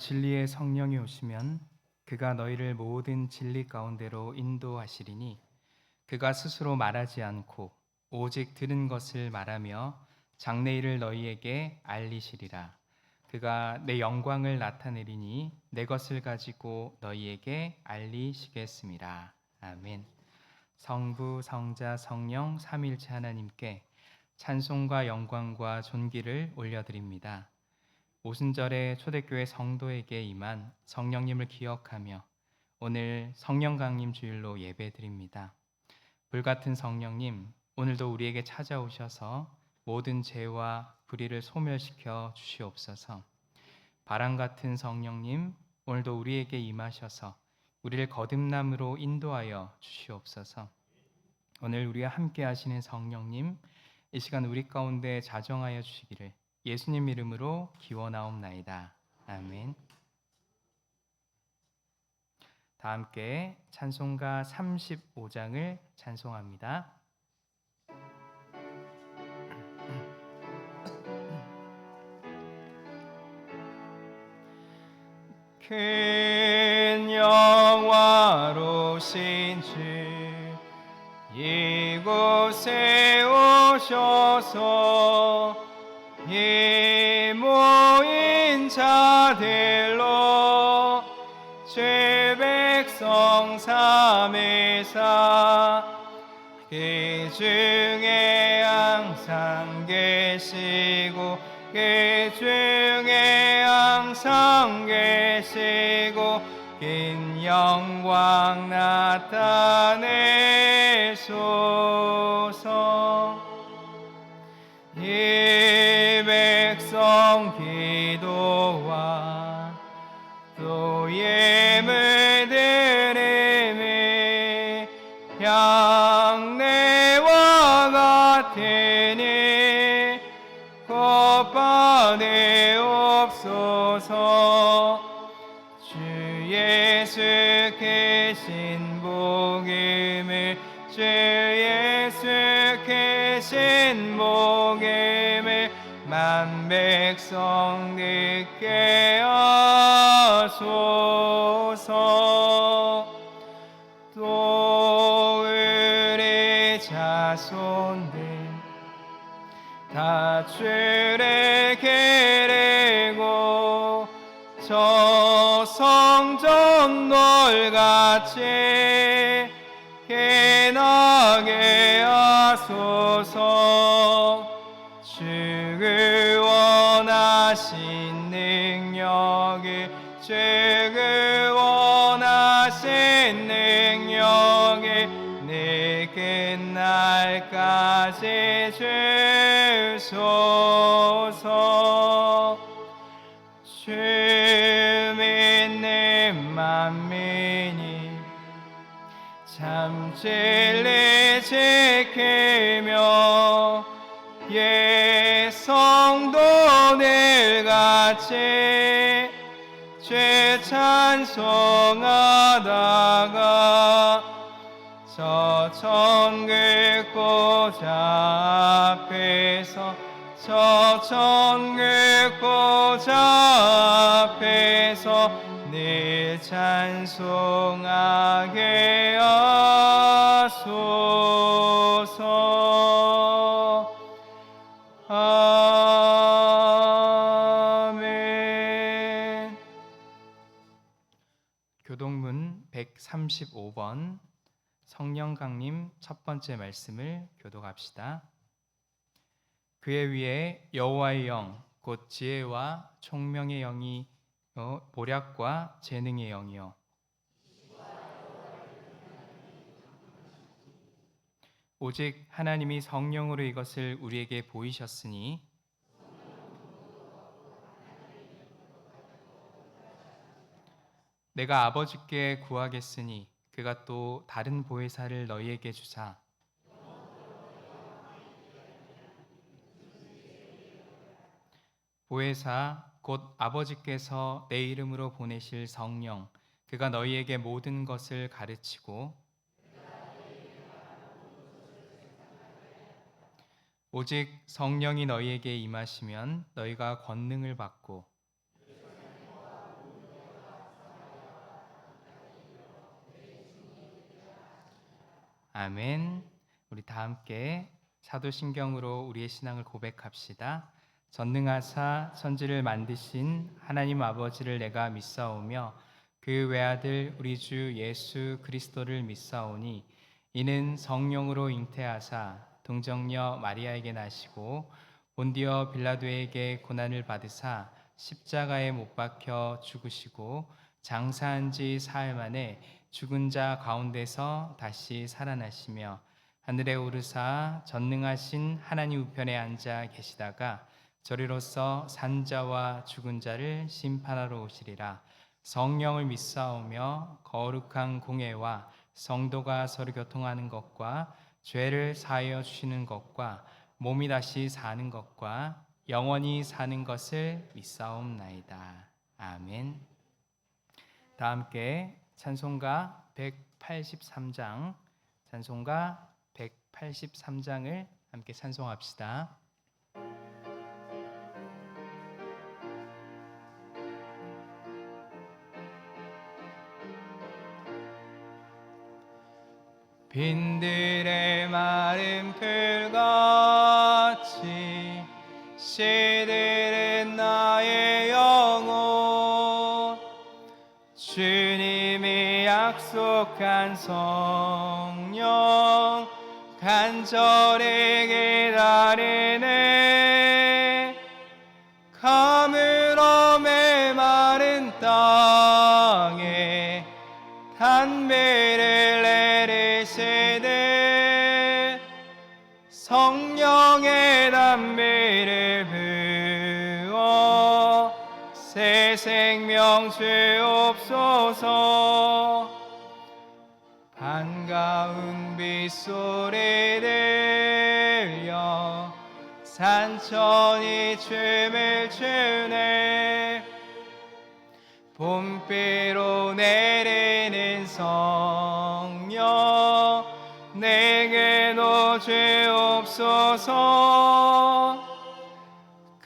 진리의 성령이 오시면 그가 너희를 모든 진리 가운데로 인도하시리니 그가 스스로 말하지 않고 오직 들은 것을 말하며 장래일을 너희에게 알리시리라. 그가 내 영광을 나타내리니 내 것을 가지고 너희에게 알리시겠습니다. 아멘. 성부, 성자, 성령 삼위일체 하나님께 찬송과 영광과 존귀를 올려드립니다. 오순절에 초대교회 성도에게 임한 성령님을 기억하며 오늘 성령 강림 주일로 예배드립니다. 불같은 성령님, 오늘도 우리에게 찾아오셔서 모든 죄와 불의를 소멸시켜 주시옵소서. 바람 같은 성령님, 오늘도 우리에게 임하셔서 우리를 거듭남으로 인도하여 주시옵소서. 오늘 우리와 함께 하시는 성령님, 이 시간 우리 가운데 자정하여 주시기를 예수님 이름으로 기원하옵나이다. 아멘. 다 함께 찬송가 35장을 찬송합니다. 큰 영화로우신 주 이곳에 오셔서 이 모인 자들로 죄 백성 삼위사 그 중에 항상 계시고 그 중에 항상 계시고 긴 영광 나타내소서. 이 백성 기도와 또 예물 드림이 향내와 같으니 곧 받으옵소서. 주 예수께신 복음을 주 예수께신 복음을 만 백성 듣게 하소서. 또 우리 자손들 다 주를 기리고 저 성전 돌같이 빛나게 하소서. 주의 원하신 능력이 주의 원하신 능력이 내 끝날까지 주소서. 주 믿는 만민이 참 진리 지키며 예 성도들같이 죄 찬송하다가 저 천국 보좌 앞에서 저 천국 보좌 앞에서 늘 찬송하게 하소서. 아멘. 교동문 135번 성령 강림 첫 번째 말씀을 교독합시다. 그의 위에 여호와의 영 곧 지혜와 총명의 영이 보략과 재능의 영이요 오직 하나님이 성령으로 이것을 우리에게 보이셨으니 내가 아버지께 구하겠으니 그가 또 다른 보혜사를 너희에게 주사 보혜사 곧 아버지께서 내 이름으로 보내실 성령 그가 너희에게 모든 것을 가르치고 오직 성령이 너희에게 임하시면 너희가 권능을 받고 아멘. 우리 다 함께 사도신경으로 우리의 신앙을 고백합시다. 전능하사 천지를 만드신 하나님 아버지를 내가 믿사오며 그 외아들 우리 주 예수 그리스도를 믿사오니 이는 성령으로 잉태하사 동정녀 마리아에게 나시고 본디어 빌라도에게 고난을 받으사 십자가에 못 박혀 죽으시고 장사한 지 사흘 만에 죽은 자 가운데서 다시 살아나시며 하늘에 오르사 전능하신 하나님 우편에 앉아 계시다가 저리로서 산자와 죽은 자를 심판하러 오시리라. 성령을 믿사오며 거룩한 공예와 성도가 서로 교통하는 것과 죄를 사하여 주시는 것과 몸이 다시 사는 것과 영원히 사는 것을 믿사옵나이다. 아멘. 다 함께 찬송가 183장, 찬송가 183장을 함께 찬송합시다. 빈들의 마른 풀같이 시들은 나의 영혼 주님이 약속한 성령 간절히 기다리네 가물어 메마른 땅에 단비를 내리시되 성령의 단비를 부어 새 생명 주옵소서 반가운 빗소리 들려 산천이 춤을 추네 봄비로 내리는 성령 내게도 주옵소서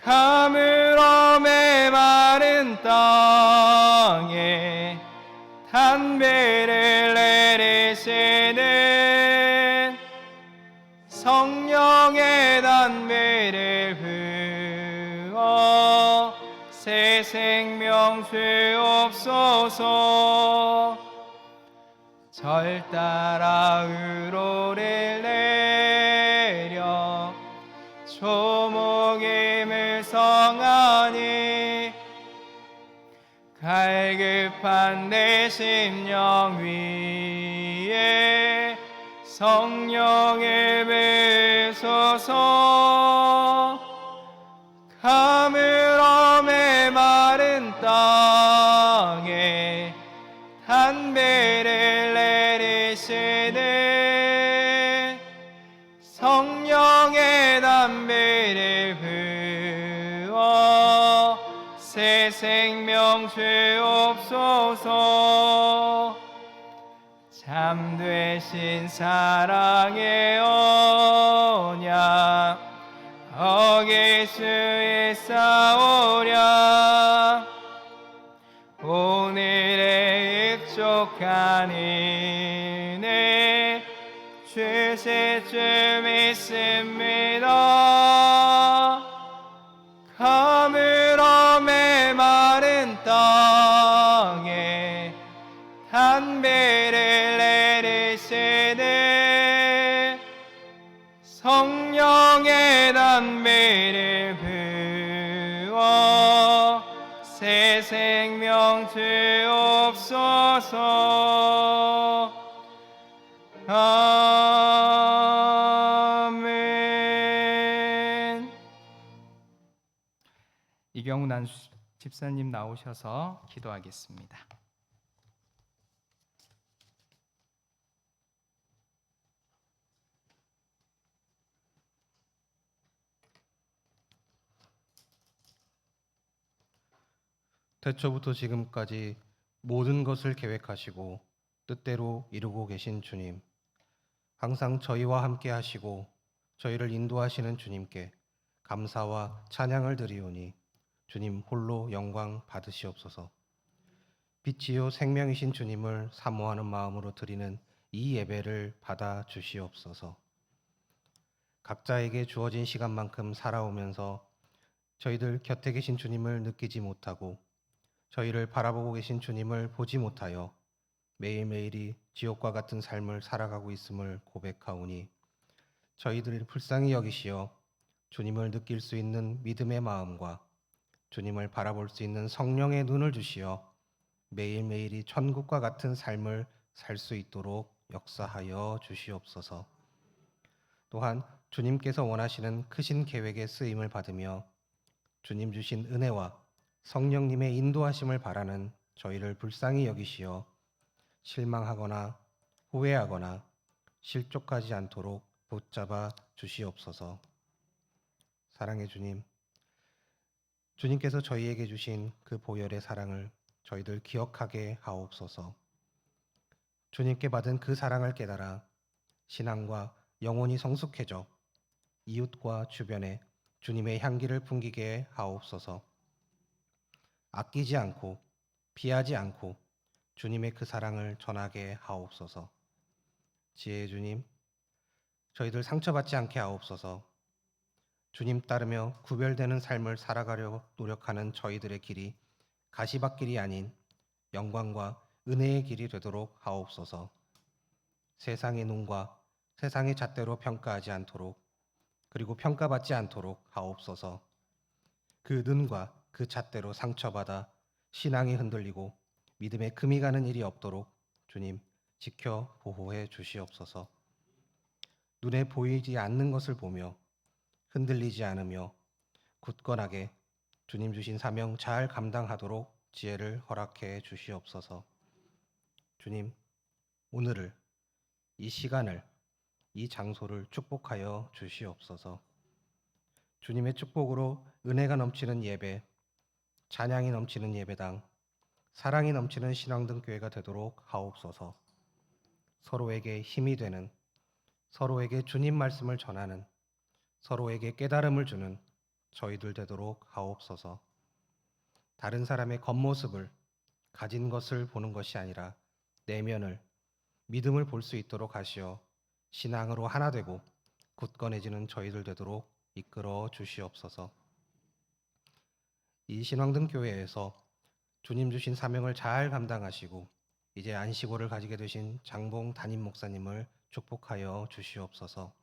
가물어 메마른 땅에 단비를 내리시는 성령의 단비를 부어 새 생명 주옵소서 절 따라 우로를 내려 조목임을 성하니 갈급한 내 심령 위에 성령을 부소서 가물어 메마른 땅에 단비를 내리시는 성령의 단비를 부어 새 생명 주옵소서 참되신 사랑의 언약 어길 수 있사오랴 오늘의 흡족한 은혜 주실 줄 믿습니다 가물어 메마른 땅에 단비를 내리시네 성령의 단비를 부어 새 생명 주옵소서 아멘. 이경훈 집사님 나오셔서 기도하겠습니다. 태초부터 지금까지 모든 것을 계획하시고 뜻대로 이루고 계신 주님, 항상 저희와 함께 하시고 저희를 인도하시는 주님께 감사와 찬양을 드리오니 주님 홀로 영광 받으시옵소서. 빛이요 생명이신 주님을 사모하는 마음으로 드리는 이 예배를 받아 주시옵소서. 각자에게 주어진 시간만큼 살아오면서 저희들 곁에 계신 주님을 느끼지 못하고 저희를 바라보고 계신 주님을 보지 못하여 매일매일이 지옥과 같은 삶을 살아가고 있음을 고백하오니 저희들을 불쌍히 여기시어 주님을 느낄 수 있는 믿음의 마음과 주님을 바라볼 수 있는 성령의 눈을 주시어 매일매일이 천국과 같은 삶을 살 수 있도록 역사하여 주시옵소서. 또한 주님께서 원하시는 크신 계획의 쓰임을 받으며 주님 주신 은혜와 성령님의 인도하심을 바라는 저희를 불쌍히 여기시어 실망하거나 후회하거나 실족하지 않도록 붙잡아 주시옵소서. 사랑의 주님, 주님께서 저희에게 주신 그 보혈의 사랑을 저희들 기억하게 하옵소서. 주님께 받은 그 사랑을 깨달아 신앙과 영혼이 성숙해져 이웃과 주변에 주님의 향기를 풍기게 하옵소서. 아끼지 않고 피하지 않고 주님의 그 사랑을 전하게 하옵소서. 지혜의 주님, 저희들 상처받지 않게 하옵소서. 주님 따르며 구별되는 삶을 살아가려 노력하는 저희들의 길이 가시밭길이 아닌 영광과 은혜의 길이 되도록 하옵소서. 세상의 눈과 세상의 잣대로 평가하지 않도록 그리고 평가받지 않도록 하옵소서. 그 눈과 그 잣대로 상처받아 신앙이 흔들리고 믿음에 금이 가는 일이 없도록 주님 지켜 보호해 주시옵소서. 눈에 보이지 않는 것을 보며 흔들리지 않으며 굳건하게 주님 주신 사명 잘 감당하도록 지혜를 허락해 주시옵소서. 주님, 오늘을, 이 시간을, 이 장소를 축복하여 주시옵소서. 주님의 축복으로 은혜가 넘치는 예배, 찬양이 넘치는 예배당, 사랑이 넘치는 신앙등교회가 되도록 하옵소서. 서로에게 힘이 되는, 서로에게 주님 말씀을 전하는, 서로에게 깨달음을 주는 저희들 되도록 하옵소서. 다른 사람의 겉모습을, 가진 것을 보는 것이 아니라 내면을, 믿음을 볼 수 있도록 하시어 신앙으로 하나 되고 굳건해지는 저희들 되도록 이끌어 주시옵소서. 이 신앙등교회에서 주님 주신 사명을 잘 감당하시고 이제 안식월을 가지게 되신 장봉 담임 목사님을 축복하여 주시옵소서.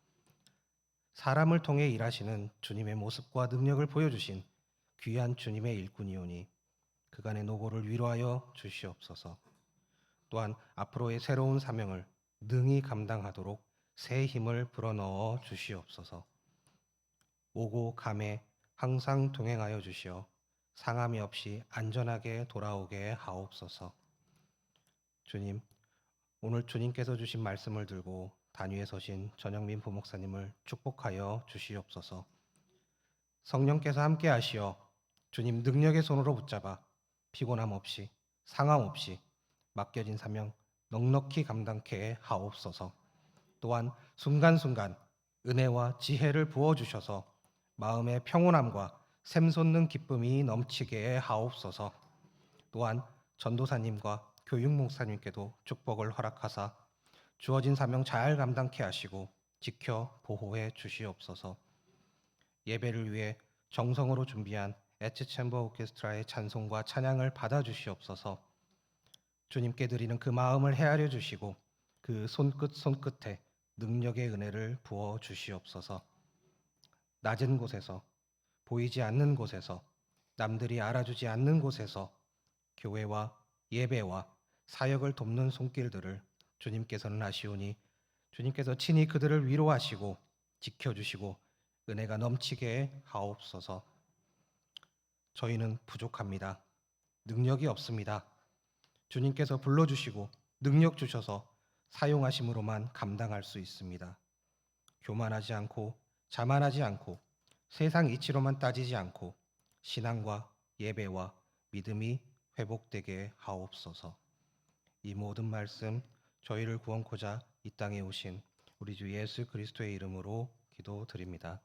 사람을 통해 일하시는 주님의 모습과 능력을 보여주신 귀한 주님의 일꾼이오니 그간의 노고를 위로하여 주시옵소서. 또한 앞으로의 새로운 사명을 능히 감당하도록 새 힘을 불어넣어 주시옵소서. 오고 감에 항상 동행하여 주시어 상함이 없이 안전하게 돌아오게 하옵소서. 주님, 오늘 주님께서 주신 말씀을 들고 단위에 서신 전영민 부목사님을 축복하여 주시옵소서. 성령께서 함께 하시어 주님 능력의 손으로 붙잡아 피곤함 없이 상함 없이 맡겨진 사명 넉넉히 감당케 하옵소서. 또한 순간순간 은혜와 지혜를 부어주셔서 마음의 평온함과 샘솟는 기쁨이 넘치게 하옵소서. 또한 전도사님과 교육목사님께도 축복을 허락하사 주어진 사명 잘 감당케 하시고 지켜 보호해 주시옵소서. 예배를 위해 정성으로 준비한 에츠 챔버 오케스트라의 찬송과 찬양을 받아 주시옵소서. 주님께 드리는 그 마음을 헤아려 주시고 그 손끝에 능력의 은혜를 부어 주시옵소서. 낮은 곳에서 보이지 않는 곳에서 남들이 알아주지 않는 곳에서 교회와 예배와 사역을 돕는 손길들을 주님께서는 아시오니 주님께서 친히 그들을 위로하시고 지켜주시고 은혜가 넘치게 하옵소서. 저희는 부족합니다. 능력이 없습니다. 주님께서 불러주시고 능력 주셔서 사용하심으로만 감당할 수 있습니다. 교만하지 않고 자만하지 않고 세상 이치로만 따지지 않고 신앙과 예배와 믿음이 회복되게 하옵소서. 이 모든 말씀 저희를 구원코자 이 땅에 오신 우리 주 예수 그리스도의 이름으로 기도드립니다.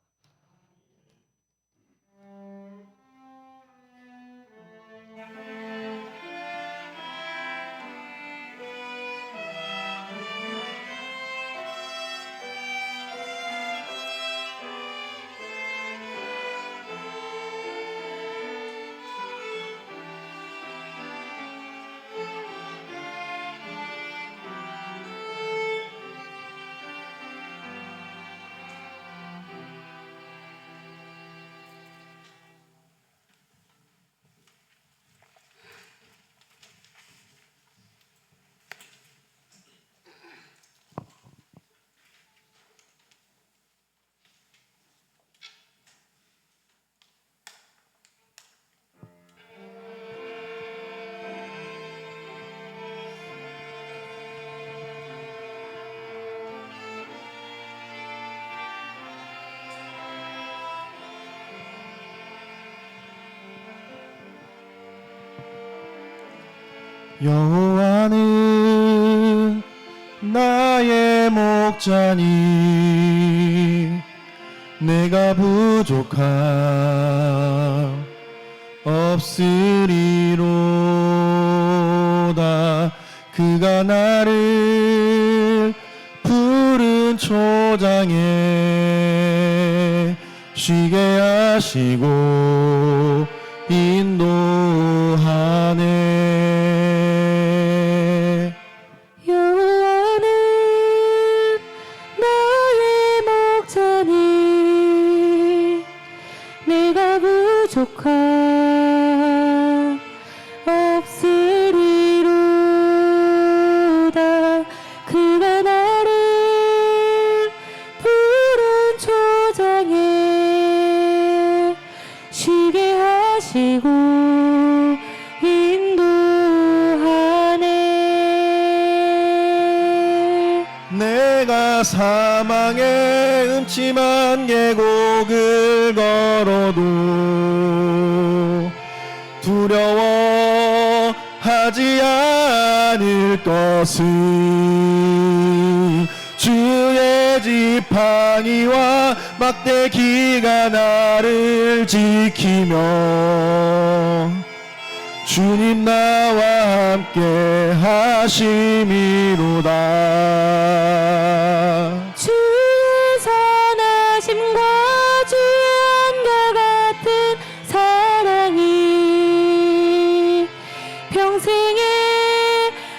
여호와는 나의 목자니 내가 부족함 없으리로다. 그가 나를 푸른 초장에 쉬게 하시고 인도하네. 여호와는 나의 목자니 내가 부족함 없으리로다. 그가 나를 푸른 초장에 쉬게 하시고 인도하네. 내가 사망의 음침한 계곡을 걸어도 두려워하지 않을 것은 주의 지팡이와 막대기가 나를 지키며 주님 나와 함께 하심이로다. 주의 선하심과 주의 안과 같은 사랑이 평생에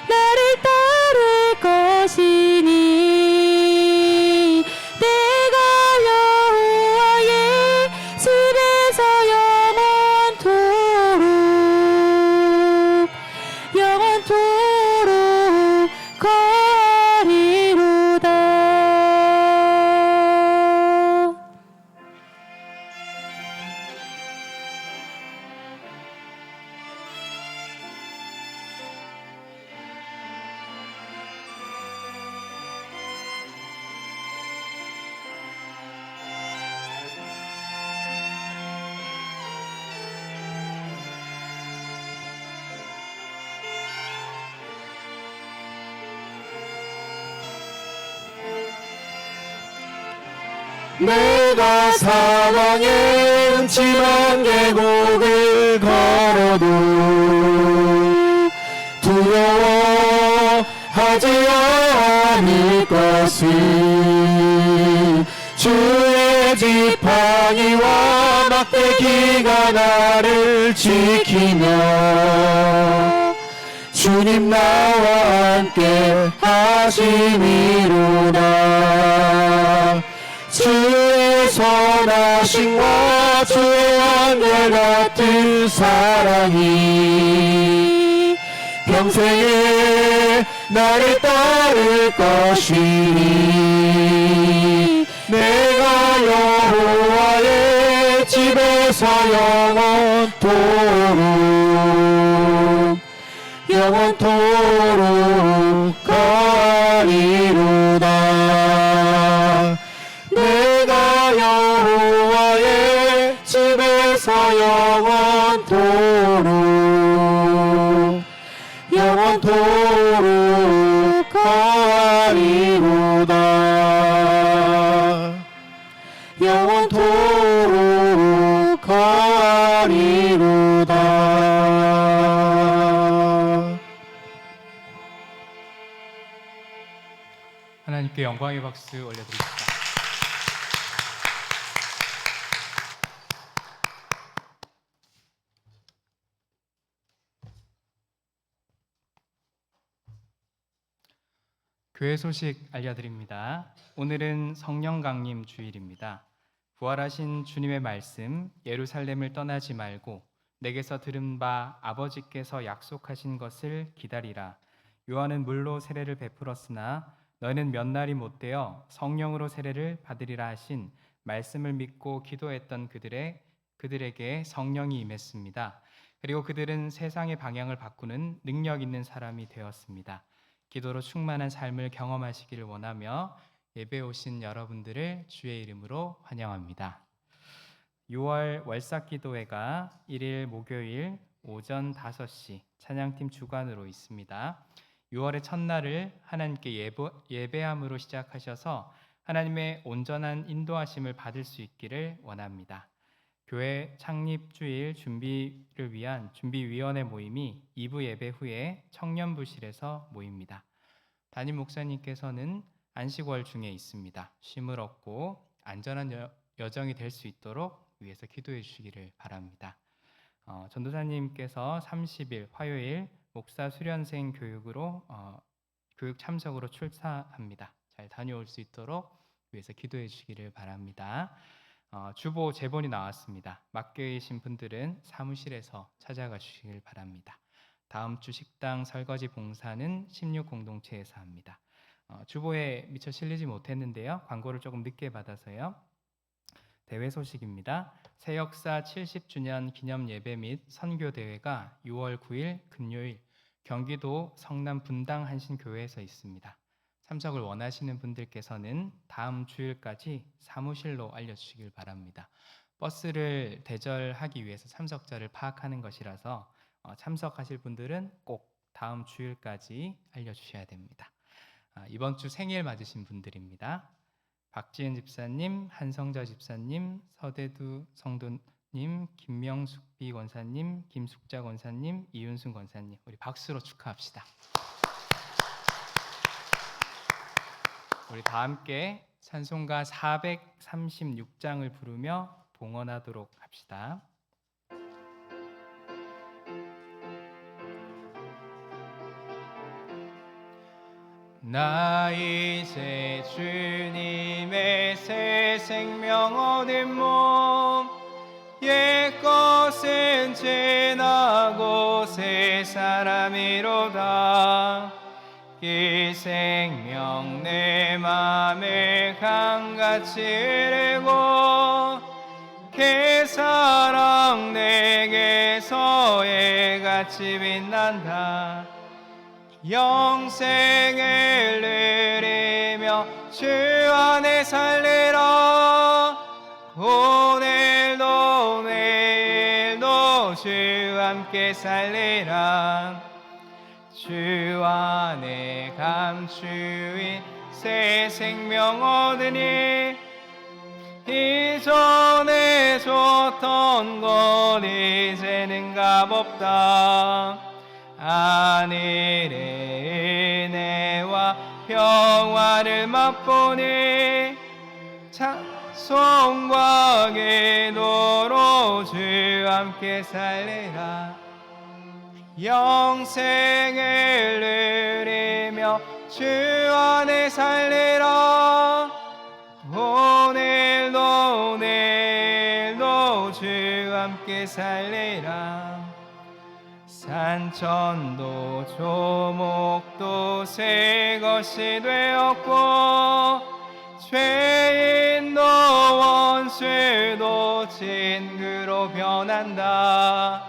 나를 따를 것이니 내가 여호와의 집에서 영원토록 거하리로다. 내가 사망의 음침한 계곡을 걸어도 두려워하지 않을 것은 주의 지팡이와 막대기가 나를 지키며 주님 나와 함께 하심이로다. 주의 선하심과 주의 한결같은 사랑이 평생에 나를 따를 것이니 내가 여호와의 집에서 영원토록 거하리로다. 내가 여호와의 집에서 영원토록 거하리로다. 영원토록 거하리로다. 하나님께 영광의 박수 올려드립시다. 교회 소식 알려드립니다. 오늘은 성령 강림 주일입니다. 부활하신 주님의 말씀, 예루살렘을 떠나지 말고 내게서 들은 바 아버지께서 약속하신 것을 기다리라. 요한은 물로 세례를 베풀었으나 너희는 몇 날이 못되어 성령으로 세례를 받으리라 하신 말씀을 믿고 기도했던 그들에게 성령이 임했습니다. 그리고 그들은 세상의 방향을 바꾸는 능력 있는 사람이 되었습니다. 기도로 충만한 삶을 경험하시기를 원하며 예배 오신 여러분들을 주의 이름으로 환영합니다. 6월 월삭기도회가 1일 목요일 오전 5시 찬양팀 주관으로 있습니다. 6월의 첫날을 하나님께 예배함으로 시작하셔서 하나님의 온전한 인도하심을 받을 수 있기를 원합니다. 교회 창립 주일 준비를 위한 준비위원회 모임이 2부 예배 후에 청년부실에서 모입니다. 담임 목사님께서는 안식월 중에 있습니다. 쉼을 얻고 안전한 여정이 될 수 있도록 위해서 기도해 주시기를 바랍니다. 전도사님께서 30일 화요일 목사 수련생 교육으로 교육 참석으로 출사합니다. 잘 다녀올 수 있도록 위해서 기도해 주시기를 바랍니다. 주보 제본이 나왔습니다. 맡겨 계신 분들은 사무실에서 찾아가 주시길 바랍니다. 다음 주 식당 설거지 봉사는 16 공동체에서 합니다. 주보에 미처 실리지 못했는데요. 광고를 조금 늦게 받아서요. 대회 소식입니다. 새역사 70주년 기념 예배 및 선교 대회가 6월 9일 금요일 경기도 성남 분당 한신교회에서 있습니다. 참석을 원하시는 분들께서는 다음 주일까지 사무실로 알려주시길 바랍니다. 버스를 대절하기 위해서 참석자를 파악하는 것이라서 참석하실 분들은 꼭 다음 주일까지 알려주셔야 됩니다. 이번 주 생일 맞으신 분들입니다. 박지은 집사님, 한성자 집사님, 서대두 성도님, 김명숙비 권사님, 김숙자 권사님, 이윤순 권사님, 우리 박수로 축하합시다. 우리 다 함께 찬송가 436장을 부르며 봉헌하도록 합시다. 나 이제 주님의 새 생명 얻은 몸 옛것은 지나고 새 사람이로다. 이 생명 내 맘에 강같이 흐르고 그 사랑 내게서 해같이 빛난다. 영생을 누리며 주 안에 살리라. 오늘도 내일도 주 함께 살리라. 주 안에 감추인 새 생명 얻으니 이전에 줬던 것 이제는 값없다. 하늘의 은혜와 평화를 맛보니 찬송과 기도로 주 함께 살리라. 영생을 누리며 주 안에 살리라. 오늘도 내일도 주 함께 살리라. 산천도 조목도 새 것이 되었고 죄인도 원수도 친구로 변한다.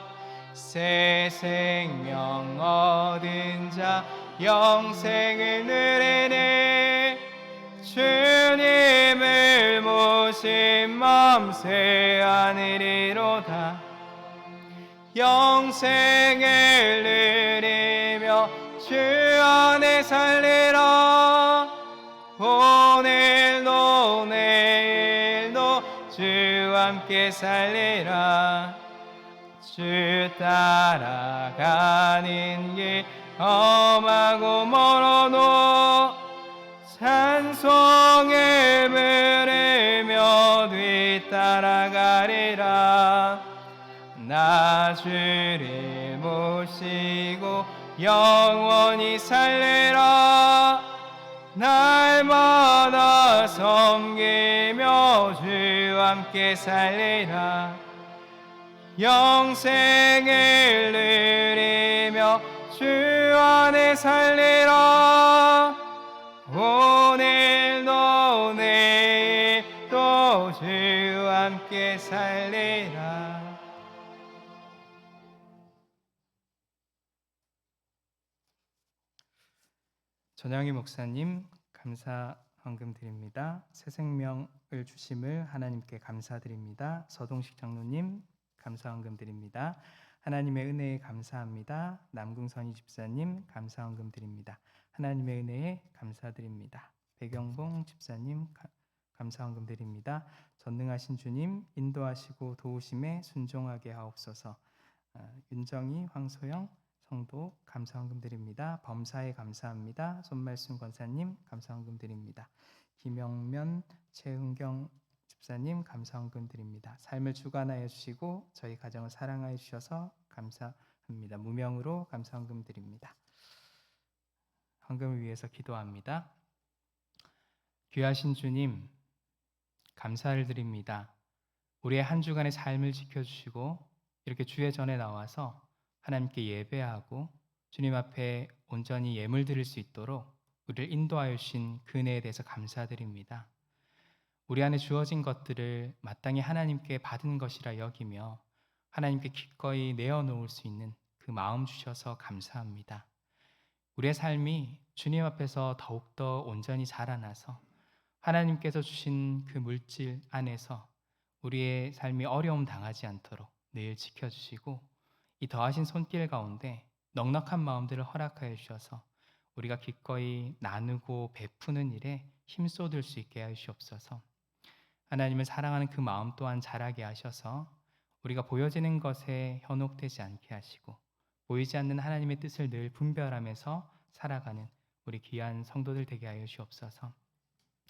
새 생명 얻은 자 영생을 누리니 주님을 모신 마음 새 하늘이로다. 영생을 누리며 주 안에 살리라. 오늘도 내일도 주 함께 살리라. 주 따라가는 길 험하고 멀어도 찬송을 부르며 뒤따라가리라. 나 주를 모시고 영원히 살리라. 날마다 섬기며 주 함께 살리라. 영생을 누리며 주 안에 살리라. 오늘도 내일도 주 함께 살리라. 전영희 목사님 감사 헌금 드립니다. 새 생명을 주심을 하나님께 감사드립니다. 서동식 장로님 감사 헌금 드립니다. 하나님의 은혜에 감사합니다. 남궁선희 집사님 감사헌금 드립니다. 하나님의 은혜에 감사드립니다. 배경봉 집사님 감사헌금 드립니다. 전능하신 주님 인도하시고 도우심에 순종하게 하옵소서. 윤정희, 황소영 성도 감사헌금 드립니다. 범사에 감사합니다. 손말순 권사님 감사헌금 드립니다. 김영면, 최은경 집사님 감사헌금 드립니다. 삶을 주관하여 주시고 저희 가정을 사랑하여 주셔서 감사합니다. 무명으로 감사헌금 드립니다. 헌금을 위해서 기도합니다. 귀하신 주님 감사를 드립니다. 우리의 한 주간의 삶을 지켜주시고 이렇게 주의 전에 나와서 하나님께 예배하고 주님 앞에 온전히 예물 드릴 수 있도록 우리를 인도하여 주신 그 은혜에 대해서 감사드립니다. 우리 안에 주어진 것들을 마땅히 하나님께 받은 것이라 여기며 하나님께 기꺼이 내어놓을 수 있는 그 마음 주셔서 감사합니다. 우리의 삶이 주님 앞에서 더욱더 온전히 자라나서 하나님께서 주신 그 물질 안에서 우리의 삶이 어려움 당하지 않도록 늘 지켜주시고 이 더하신 손길 가운데 넉넉한 마음들을 허락하여 주셔서 우리가 기꺼이 나누고 베푸는 일에 힘쏟을 수 있게 하시옵소서. 하나님을 사랑하는 그 마음 또한 자라게 하셔서 우리가 보여지는 것에 현혹되지 않게 하시고 보이지 않는 하나님의 뜻을 늘 분별하면서 살아가는 우리 귀한 성도들 되게 하여 주옵소서.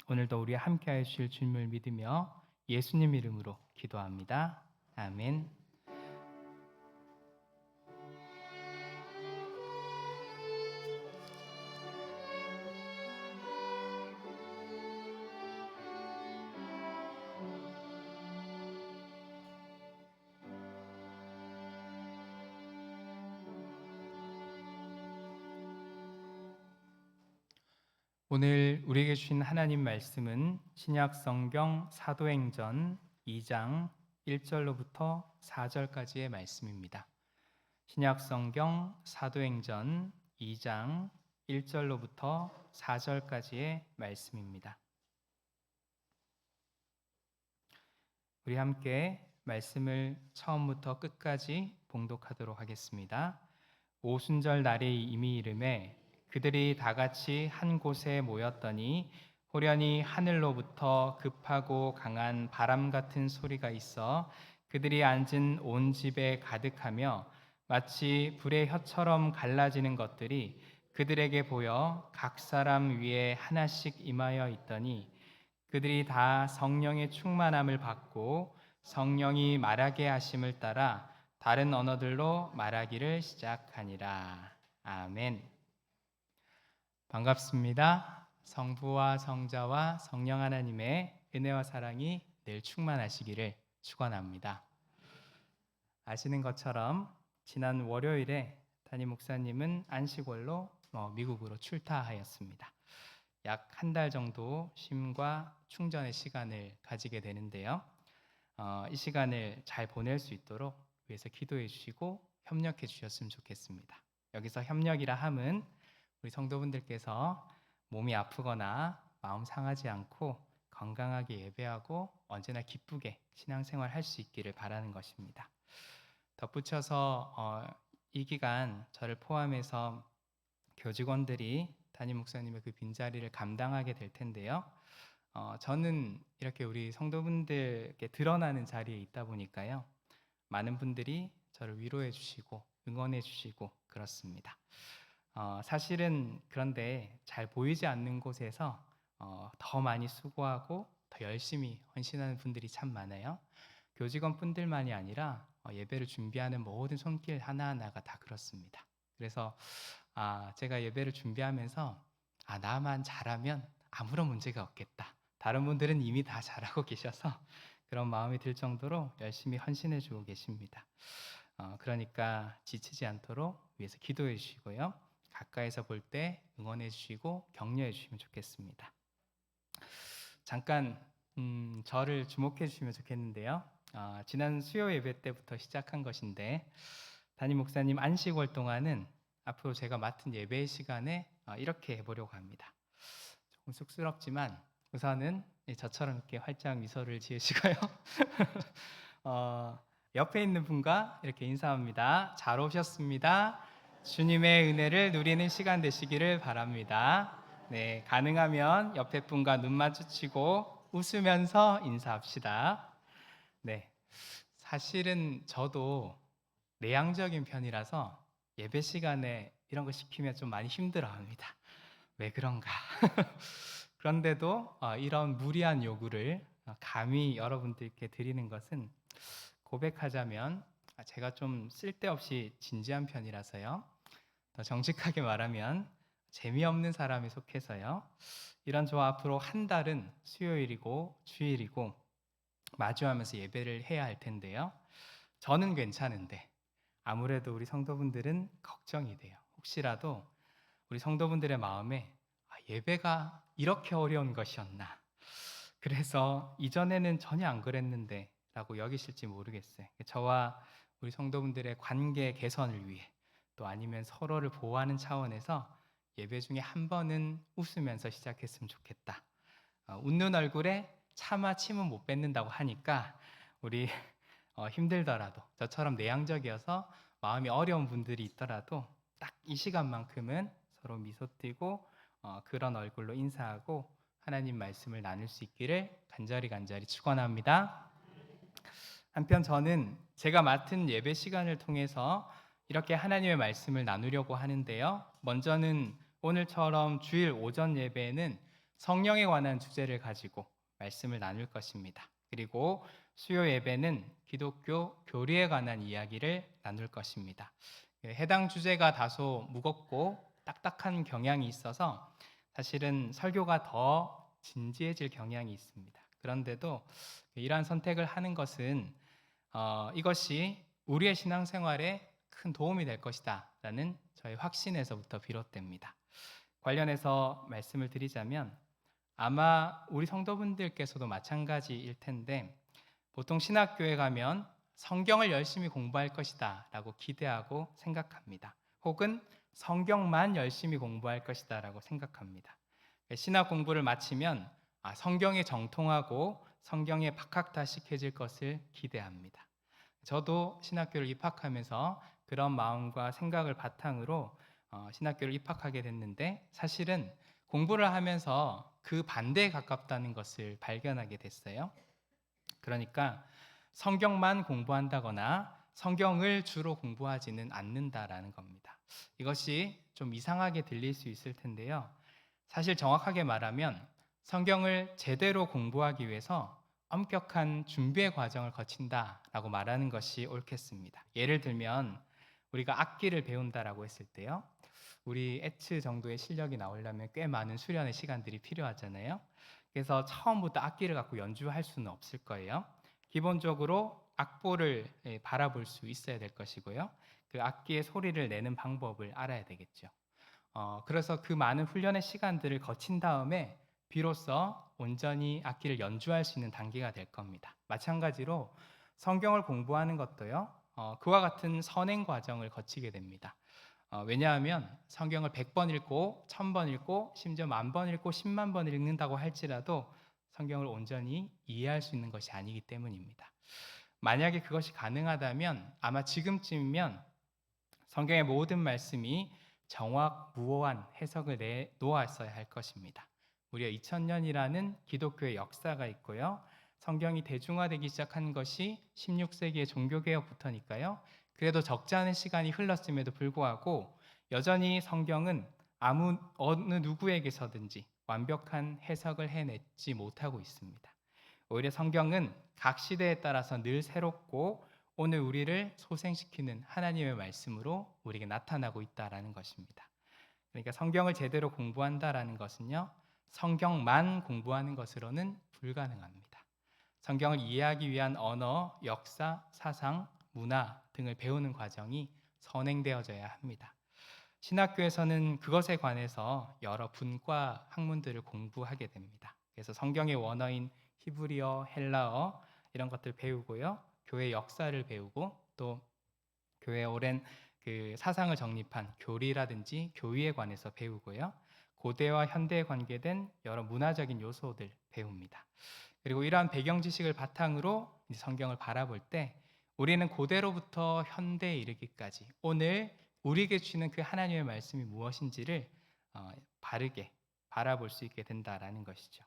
오늘도 우리와 함께 하여 주실 주님을 믿으며 예수님 이름으로 기도합니다. 아멘. 오늘 우리에게 주신 하나님 말씀은 신약 성경 사도행전 2장 1절로부터 4절까지의 말씀입니다. 신약 성경 사도행전 2장 1절로부터 4절까지의 말씀입니다. 우리 함께 말씀을 처음부터 끝까지 봉독하도록 하겠습니다. 오순절 날이 이미 이름에 그들이 다 같이 한 곳에 모였더니 호련히 하늘로부터 급하고 강한 바람 같은 소리가 있어 그들이 앉은 온 집에 가득하며 마치 불의 혀처럼 갈라지는 것들이 그들에게 보여 각 사람 위에 하나씩 임하여 있더니 그들이 다 성령의 충만함을 받고 성령이 말하게 하심을 따라 다른 언어들로 말하기를 시작하니라. 아멘. 반갑습니다. 성부와 성자와 성령 하나님의 은혜와 사랑이 늘 충만하시기를 축원합니다. 아시는 것처럼 지난 월요일에 담임 목사님은 안식월로 미국으로 출타하였습니다. 약 한 달 정도 쉼과 충전의 시간을 가지게 되는데요. 이 시간을 잘 보낼 수 있도록 위해서 기도해 주시고 협력해 주셨으면 좋겠습니다. 여기서 협력이라 함은 우리 성도분들께서 몸이 아프거나 마음 상하지 않고 건강하게 예배하고 언제나 기쁘게 신앙생활 할 수 있기를 바라는 것입니다. 덧붙여서 이 기간 저를 포함해서 교직원들이 담임 목사님의 그 빈자리를 감당하게 될 텐데요. 저는 이렇게 우리 성도분들께 드러나는 자리에 있다 보니까요. 많은 분들이 저를 위로해 주시고 응원해 주시고 그렇습니다. 사실은 그런데 잘 보이지 않는 곳에서 더 많이 수고하고 더 열심히 헌신하는 분들이 참 많아요. 교직원 분들만이 아니라 예배를 준비하는 모든 손길 하나하나가 다 그렇습니다. 그래서 제가 예배를 준비하면서 나만 잘하면 아무런 문제가 없겠다. 다른 분들은 이미 다 잘하고 계셔서 그런 마음이 들 정도로 열심히 헌신해 주고 계십니다. 그러니까 지치지 않도록 위해서 기도해 주시고요. 가까이서 볼 때 응원해 주시고 격려해 주시면 좋겠습니다. 잠깐 저를 주목해 주시면 좋겠는데요. 지난 수요 예배 때부터 시작한 것인데 담임 목사님 안식월 동안은 앞으로 제가 맡은 예배 시간에 이렇게 해보려고 합니다. 조금 쑥스럽지만 우선은 저처럼 이렇게 활짝 미소를 지으시고요. 옆에 있는 분과 이렇게 인사합니다. 잘 오셨습니다. 주님의 은혜를 누리는 시간 되시기를 바랍니다. 네, 가능하면 옆에 분과 눈 마주치고 웃으면서 인사합시다. 네, 사실은 저도 내향적인 편이라서 예배 시간에 이런 거 시키면 좀 많이 힘들어합니다. 왜 그런가? 그런데도 이런 무리한 요구를 감히 여러분들께 드리는 것은 고백하자면 제가 좀 쓸데없이 진지한 편이라서요. 더 정직하게 말하면 재미없는 사람에 속해서요. 이런 저와 앞으로 한 달은 수요일이고 주일이고 마주하면서 예배를 해야 할 텐데요. 저는 괜찮은데 아무래도 우리 성도분들은 걱정이 돼요. 혹시라도 우리 성도분들의 마음에 예배가 이렇게 어려운 것이었나? 그래서 이전에는 전혀 안 그랬는데 라고 여기실지 모르겠어요. 저와 우리 성도분들의 관계 개선을 위해 또 아니면 서로를 보호하는 차원에서 예배 중에 한 번은 웃으면서 시작했으면 좋겠다. 웃는 얼굴에 차마 침은 못 뱉는다고 하니까 우리 힘들더라도 저처럼 내향적이어서 마음이 어려운 분들이 있더라도 딱 이 시간만큼은 서로 미소 띠고 그런 얼굴로 인사하고 하나님 말씀을 나눌 수 있기를 간절히 축원합니다. 한편 저는 제가 맡은 예배 시간을 통해서 이렇게 하나님의 말씀을 나누려고 하는데요. 먼저는 오늘처럼 주일 오전 예배에는 성령에 관한 주제를 가지고 말씀을 나눌 것입니다. 그리고 수요 예배는 기독교 교리에 관한 이야기를 나눌 것입니다. 해당 주제가 다소 무겁고 딱딱한 경향이 있어서 사실은 설교가 더 진지해질 경향이 있습니다. 그런데도 이러한 선택을 하는 것은 이것이 우리의 신앙생활에 큰 도움이 될 것이다 라는 저의 확신에서부터 비롯됩니다. 관련해서 말씀을 드리자면 아마 우리 성도분들께서도 마찬가지일 텐데 보통 신학교에 가면 성경을 열심히 공부할 것이다 라고 기대하고 생각합니다. 혹은 성경만 열심히 공부할 것이다 라고 생각합니다. 신학 공부를 마치면 성경에 정통하고 성경에 박학다식해질 것을 기대합니다. 저도 신학교를 입학하면서 그런 마음과 생각을 바탕으로 신학교를 입학하게 됐는데 사실은 공부를 하면서 그 반대에 가깝다는 것을 발견하게 됐어요. 그러니까 성경만 공부한다거나 성경을 주로 공부하지는 않는다라는 겁니다. 이것이 좀 이상하게 들릴 수 있을 텐데요. 사실 정확하게 말하면 성경을 제대로 공부하기 위해서 엄격한 준비의 과정을 거친다라고 말하는 것이 옳겠습니다. 예를 들면 우리가 악기를 배운다라고 했을 때요. 우리 에츠 정도의 실력이 나오려면 꽤 많은 수련의 시간들이 필요하잖아요. 그래서 처음부터 악기를 갖고 연주할 수는 없을 거예요. 기본적으로 악보를 바라볼 수 있어야 될 것이고요. 그 악기의 소리를 내는 방법을 알아야 되겠죠. 그래서 그 많은 훈련의 시간들을 거친 다음에 비로소 온전히 악기를 연주할 수 있는 단계가 될 겁니다. 마찬가지로 성경을 공부하는 것도요. 그와 같은 선행 과정을 거치게 됩니다. 왜냐하면 성경을 100번 읽고 1000번 읽고 심지어 10,000번 읽고 10만 번 읽는다고 할지라도 성경을 온전히 이해할 수 있는 것이 아니기 때문입니다. 만약에 그것이 가능하다면 아마 지금쯤이면 성경의 모든 말씀이 정확무오한 해석을 내놓았어야 할 것입니다. 무려 2000년이라는 기독교의 역사가 있고요. 성경이 대중화되기 시작한 것이 16세기의 종교개혁부터니까요. 그래도 적지 않은 시간이 흘렀음에도 불구하고 여전히 성경은 어느 누구에게서든지 완벽한 해석을 해내지 못하고 있습니다. 오히려 성경은 각 시대에 따라서 늘 새롭고 오늘 우리를 소생시키는 하나님의 말씀으로 우리에게 나타나고 있다는 것입니다. 그러니까 성경을 제대로 공부한다라는 것은요. 성경만 공부하는 것으로는 불가능합니다. 성경을 이해하기 위한 언어, 역사, 사상, 문화 등을 배우는 과정이 선행되어져야 합니다. 신학교에서는 그것에 관해서 여러 분과 학문들을 공부하게 됩니다. 그래서 성경의 원어인 히브리어, 헬라어 이런 것들 배우고요. 교회 역사를 배우고 또 교회의 오랜 그 사상을 정립한 교리라든지 교의에 관해서 배우고요. 고대와 현대에 관계된 여러 문화적인 요소들 배웁니다. 그리고 이러한 배경 지식을 바탕으로 성경을 바라볼 때 우리는 고대로부터 현대에 이르기까지 오늘 우리에게 주시는 그 하나님의 말씀이 무엇인지를 바르게 바라볼 수 있게 된다라는 것이죠.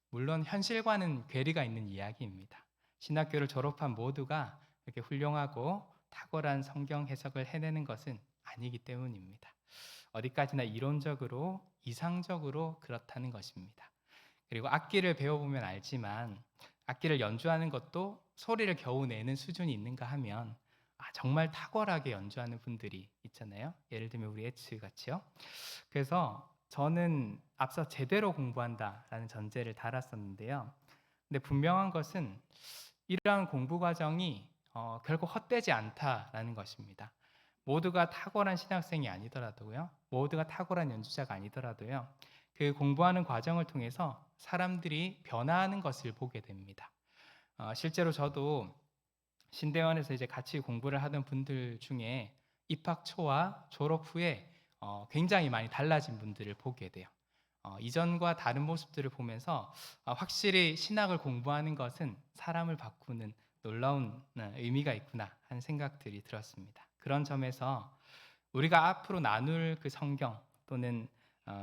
물론 현실과는 괴리가 있는 이야기입니다. 신학교를 졸업한 모두가 이렇게 훌륭하고 탁월한 성경 해석을 해내는 것은 아니기 때문입니다. 어디까지나 이론적으로 이상적으로 그렇다는 것입니다. 그리고 악기를 배워보면 알지만 악기를 연주하는 것도 소리를 겨우 내는 수준이 있는가 하면 정말 탁월하게 연주하는 분들이 있잖아요. 예를 들면 우리 에츠 같이요. 그래서 저는 앞서 제대로 공부한다라는 전제를 달았었는데요. 근데 분명한 것은 이러한 공부 과정이 결코 헛되지 않다라는 것입니다. 모두가 탁월한 신학생이 아니더라도요, 모두가 탁월한 연주자가 아니더라도요, 그 공부하는 과정을 통해서 사람들이 변화하는 것을 보게 됩니다. 실제로 저도 신대원에서 이제 같이 공부를 하던 분들 중에 입학 초와 졸업 후에 굉장히 많이 달라진 분들을 보게 돼요. 이전과 다른 모습들을 보면서 확실히 신학을 공부하는 것은 사람을 바꾸는 놀라운 의미가 있구나 하는 생각들이 들었습니다. 그런 점에서 우리가 앞으로 나눌 그 성경 또는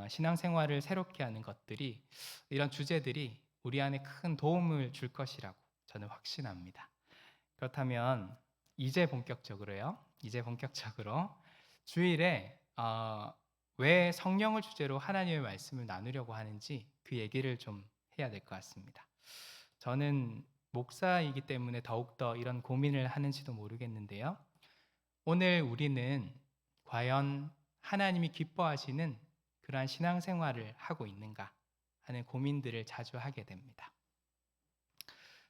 신앙생활을 새롭게 하는 것들이, 이런 주제들이 우리 안에 큰 도움을 줄 것이라고 저는 확신합니다. 그렇다면 이제 본격적으로 주일에 왜 성령을 주제로 하나님의 말씀을 나누려고 하는지 그 얘기를 좀 해야 될 것 같습니다. 저는 목사이기 때문에 더욱더 이런 고민을 하는지도 모르겠는데요. 오늘 우리는 과연 하나님이 기뻐하시는 그러한 신앙생활을 하고 있는가 하는 고민들을 자주 하게 됩니다.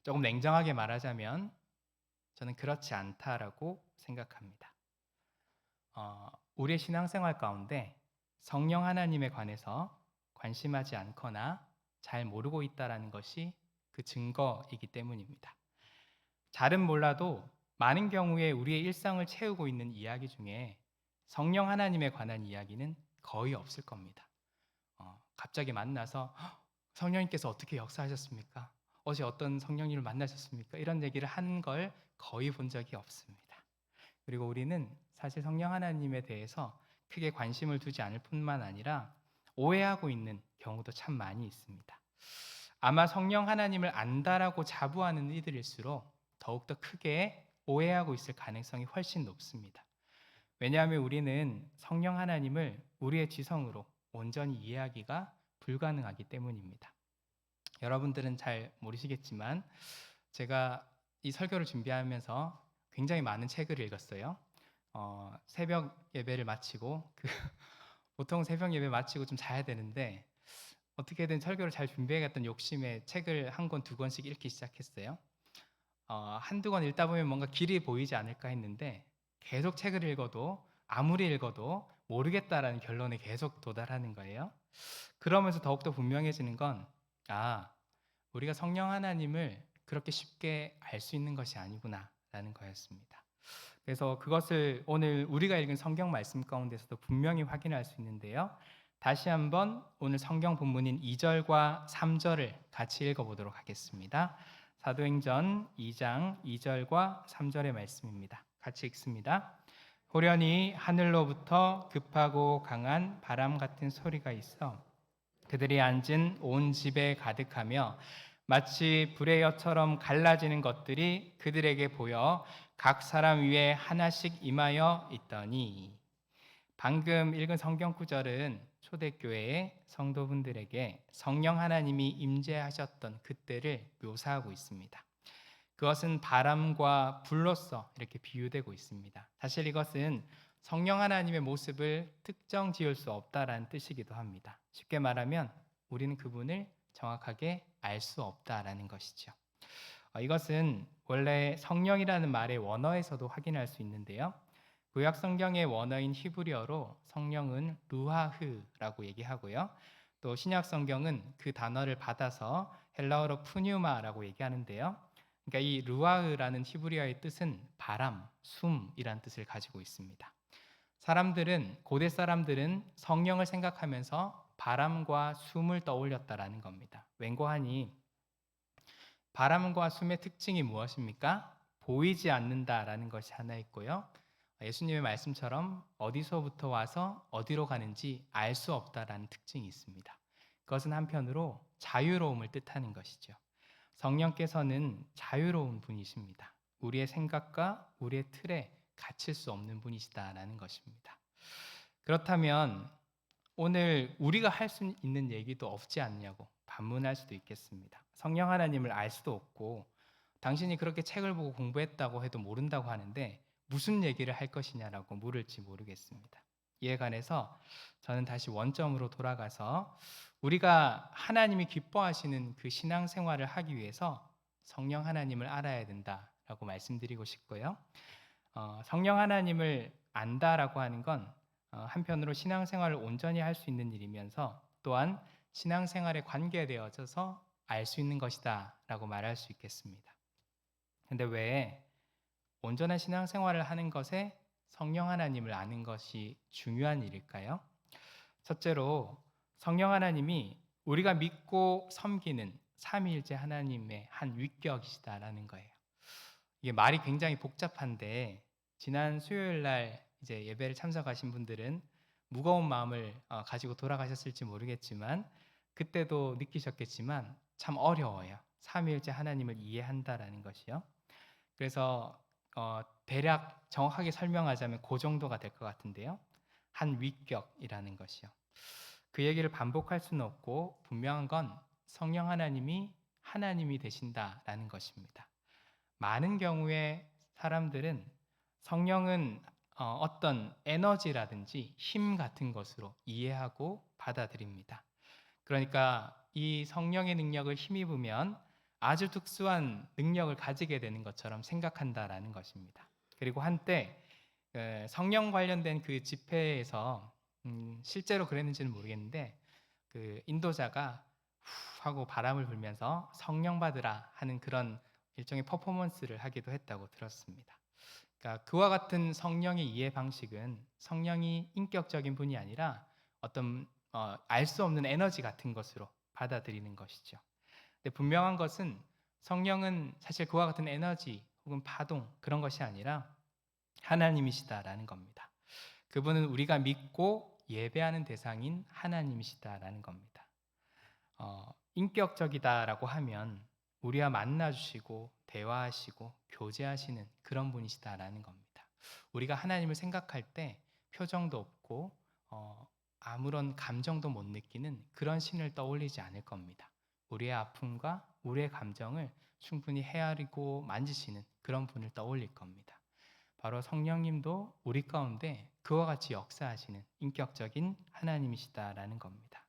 조금 냉정하게 말하자면 저는 그렇지 않다라고 생각합니다. 우리의 신앙생활 가운데 성령 하나님에 관해서 관심하지 않거나 잘 모르고 있다는 것이 그 증거이기 때문입니다. 잘은 몰라도 많은 경우에 우리의 일상을 채우고 있는 이야기 중에 성령 하나님에 관한 이야기는 거의 없을 겁니다. 갑자기 만나서 성령님께서 어떻게 역사하셨습니까? 어제 어떤 성령님을 만나셨습니까? 이런 얘기를 하는 걸 거의 본 적이 없습니다. 그리고 우리는 사실 성령 하나님에 대해서 크게 관심을 두지 않을 뿐만 아니라 오해하고 있는 경우도 참 많이 있습니다. 아마 성령 하나님을 안다라고 자부하는 이들일수록 더욱더 크게 오해하고 있을 가능성이 훨씬 높습니다. 왜냐하면 우리는 성령 하나님을 우리의 지성으로 온전히 이해하기가 불가능하기 때문입니다. 여러분들은 잘 모르시겠지만 제가 이 설교를 준비하면서 굉장히 많은 책을 읽었어요. 새벽 예배를 마치고 보통 새벽 예배 마치고 좀 자야 되는데 어떻게든 설교를 잘 준비해야겠다는 욕심에 책을 한 권, 두 권씩 읽기 시작했어요. 한두 권 읽다 보면 뭔가 길이 보이지 않을까 했는데 계속 책을 읽어도 아무리 읽어도 모르겠다라는 결론에 계속 도달하는 거예요. 그러면서 더욱더 분명해지는 건 우리가 성령 하나님을 그렇게 쉽게 알 수 있는 것이 아니구나라는 거였습니다. 그래서 그것을 오늘 우리가 읽은 성경 말씀 가운데서도 분명히 확인할 수 있는데요. 다시 한번 오늘 성경 본문인 2절과 3절을 같이 읽어보도록 하겠습니다. 사도행전 2장 2절과 3절의 말씀입니다. 같이 읽습니다. 호련히 하늘로부터 급하고 강한 바람 같은 소리가 있어 그들이 앉은 온 집에 가득하며 마치 불의 엿처럼 갈라지는 것들이 그들에게 보여 각 사람 위에 하나씩 임하여 있더니, 방금 읽은 성경 구절은 초대교회의 성도분들에게 성령 하나님이 임재하셨던 그때를 묘사하고 있습니다. 그것은 바람과 불로서 이렇게 비유되고 있습니다. 사실 이것은 성령 하나님의 모습을 특정 지을 수 없다라는 뜻이기도 합니다. 쉽게 말하면 우리는 그분을 정확하게 알 수 없다라는 것이죠. 이것은 원래 성령이라는 말의 원어에서도 확인할 수 있는데요. 구약 성경의 원어인 히브리어로 성령은 루하흐라고 얘기하고요. 또 신약 성경은 그 단어를 받아서 헬라어로 푸뉴마라고 얘기하는데요. 그러니까 이 루하흐라는 히브리어의 뜻은 바람, 숨이란 뜻을 가지고 있습니다. 고대 사람들은 성령을 생각하면서 바람과 숨을 떠올렸다라는 겁니다. 웬고하니 바람과 숨의 특징이 무엇입니까? 보이지 않는다라는 것이 하나 있고요. 예수님의 말씀처럼 어디서부터 와서 어디로 가는지 알 수 없다라는 특징이 있습니다. 그것은 한편으로 자유로움을 뜻하는 것이죠. 성령께서는 자유로운 분이십니다. 우리의 생각과 우리의 틀에 갇힐 수 없는 분이시다라는 것입니다. 그렇다면 오늘 우리가 할 수 있는 얘기도 없지 않냐고 반문할 수도 있겠습니다. 성령 하나님을 알 수도 없고 당신이 그렇게 책을 보고 공부했다고 해도 모른다고 하는데 무슨 얘기를 할 것이냐라고 물을지 모르겠습니다. 이에 관해서 저는 다시 원점으로 돌아가서 우리가 하나님이 기뻐하시는 그 신앙생활을 하기 위해서 성령 하나님을 알아야 된다라고 말씀드리고 싶고요. 성령 하나님을 안다라고 하는 건 한편으로 신앙생활을 온전히 할 수 있는 일이면서 또한 신앙생활에 관계되어져서 알 수 있는 것이다 라고 말할 수 있겠습니다. 근데 왜 온전한 신앙생활을 하는 것에 성령 하나님을 아는 것이 중요한 일일까요? 첫째로 성령 하나님이 우리가 믿고 섬기는 삼위일체 하나님의 한 위격이시다라는 거예요. 이게 말이 굉장히 복잡한데 지난 수요일 날 이제 예배를 참석하신 분들은 무거운 마음을 가지고 돌아가셨을지 모르겠지만 그때도 느끼셨겠지만 참 어려워요. 삼위일체 하나님을 이해한다라는 것이요. 그래서 대략 정확하게 설명하자면 그 정도가 될 것 같은데요. 한 위격이라는 것이요. 그 얘기를 반복할 수는 없고 분명한 건 성령 하나님이 하나님이 되신다라는 것입니다. 많은 경우에 사람들은 성령은 어떤 에너지라든지 힘 같은 것으로 이해하고 받아들입니다. 그러니까 이 성령의 능력을 힘입으면 아주 특수한 능력을 가지게 되는 것처럼 생각한다라는 것입니다. 그리고 한때 성령 관련된 그 집회에서 실제로 그랬는지는 모르겠는데 그 인도자가 후 하고 바람을 불면서 성령 받으라 하는 그런 일종의 퍼포먼스를 하기도 했다고 들었습니다. 그러니까 그와 같은 성령의 이해 방식은 성령이 인격적인 분이 아니라 어떤 알 수 없는 에너지 같은 것으로 받아들이는 것이죠. 근데 분명한 것은 성령은 사실 그와 같은 에너지 혹은 파동 그런 것이 아니라 하나님이시다라는 겁니다. 그분은 우리가 믿고 예배하는 대상인 하나님이시다라는 겁니다. 인격적이다라고 하면 우리와 만나주시고 대화하시고 교제하시는 그런 분이시다라는 겁니다. 우리가 하나님을 생각할 때 표정도 없고 아무런 감정도 못 느끼는 그런 신을 떠올리지 않을 겁니다. 우리의 아픔과 우리의 감정을 충분히 헤아리고 만지시는 그런 분을 떠올릴 겁니다. 바로 성령님도 우리 가운데 그와 같이 역사하시는 인격적인 하나님이시다라는 겁니다.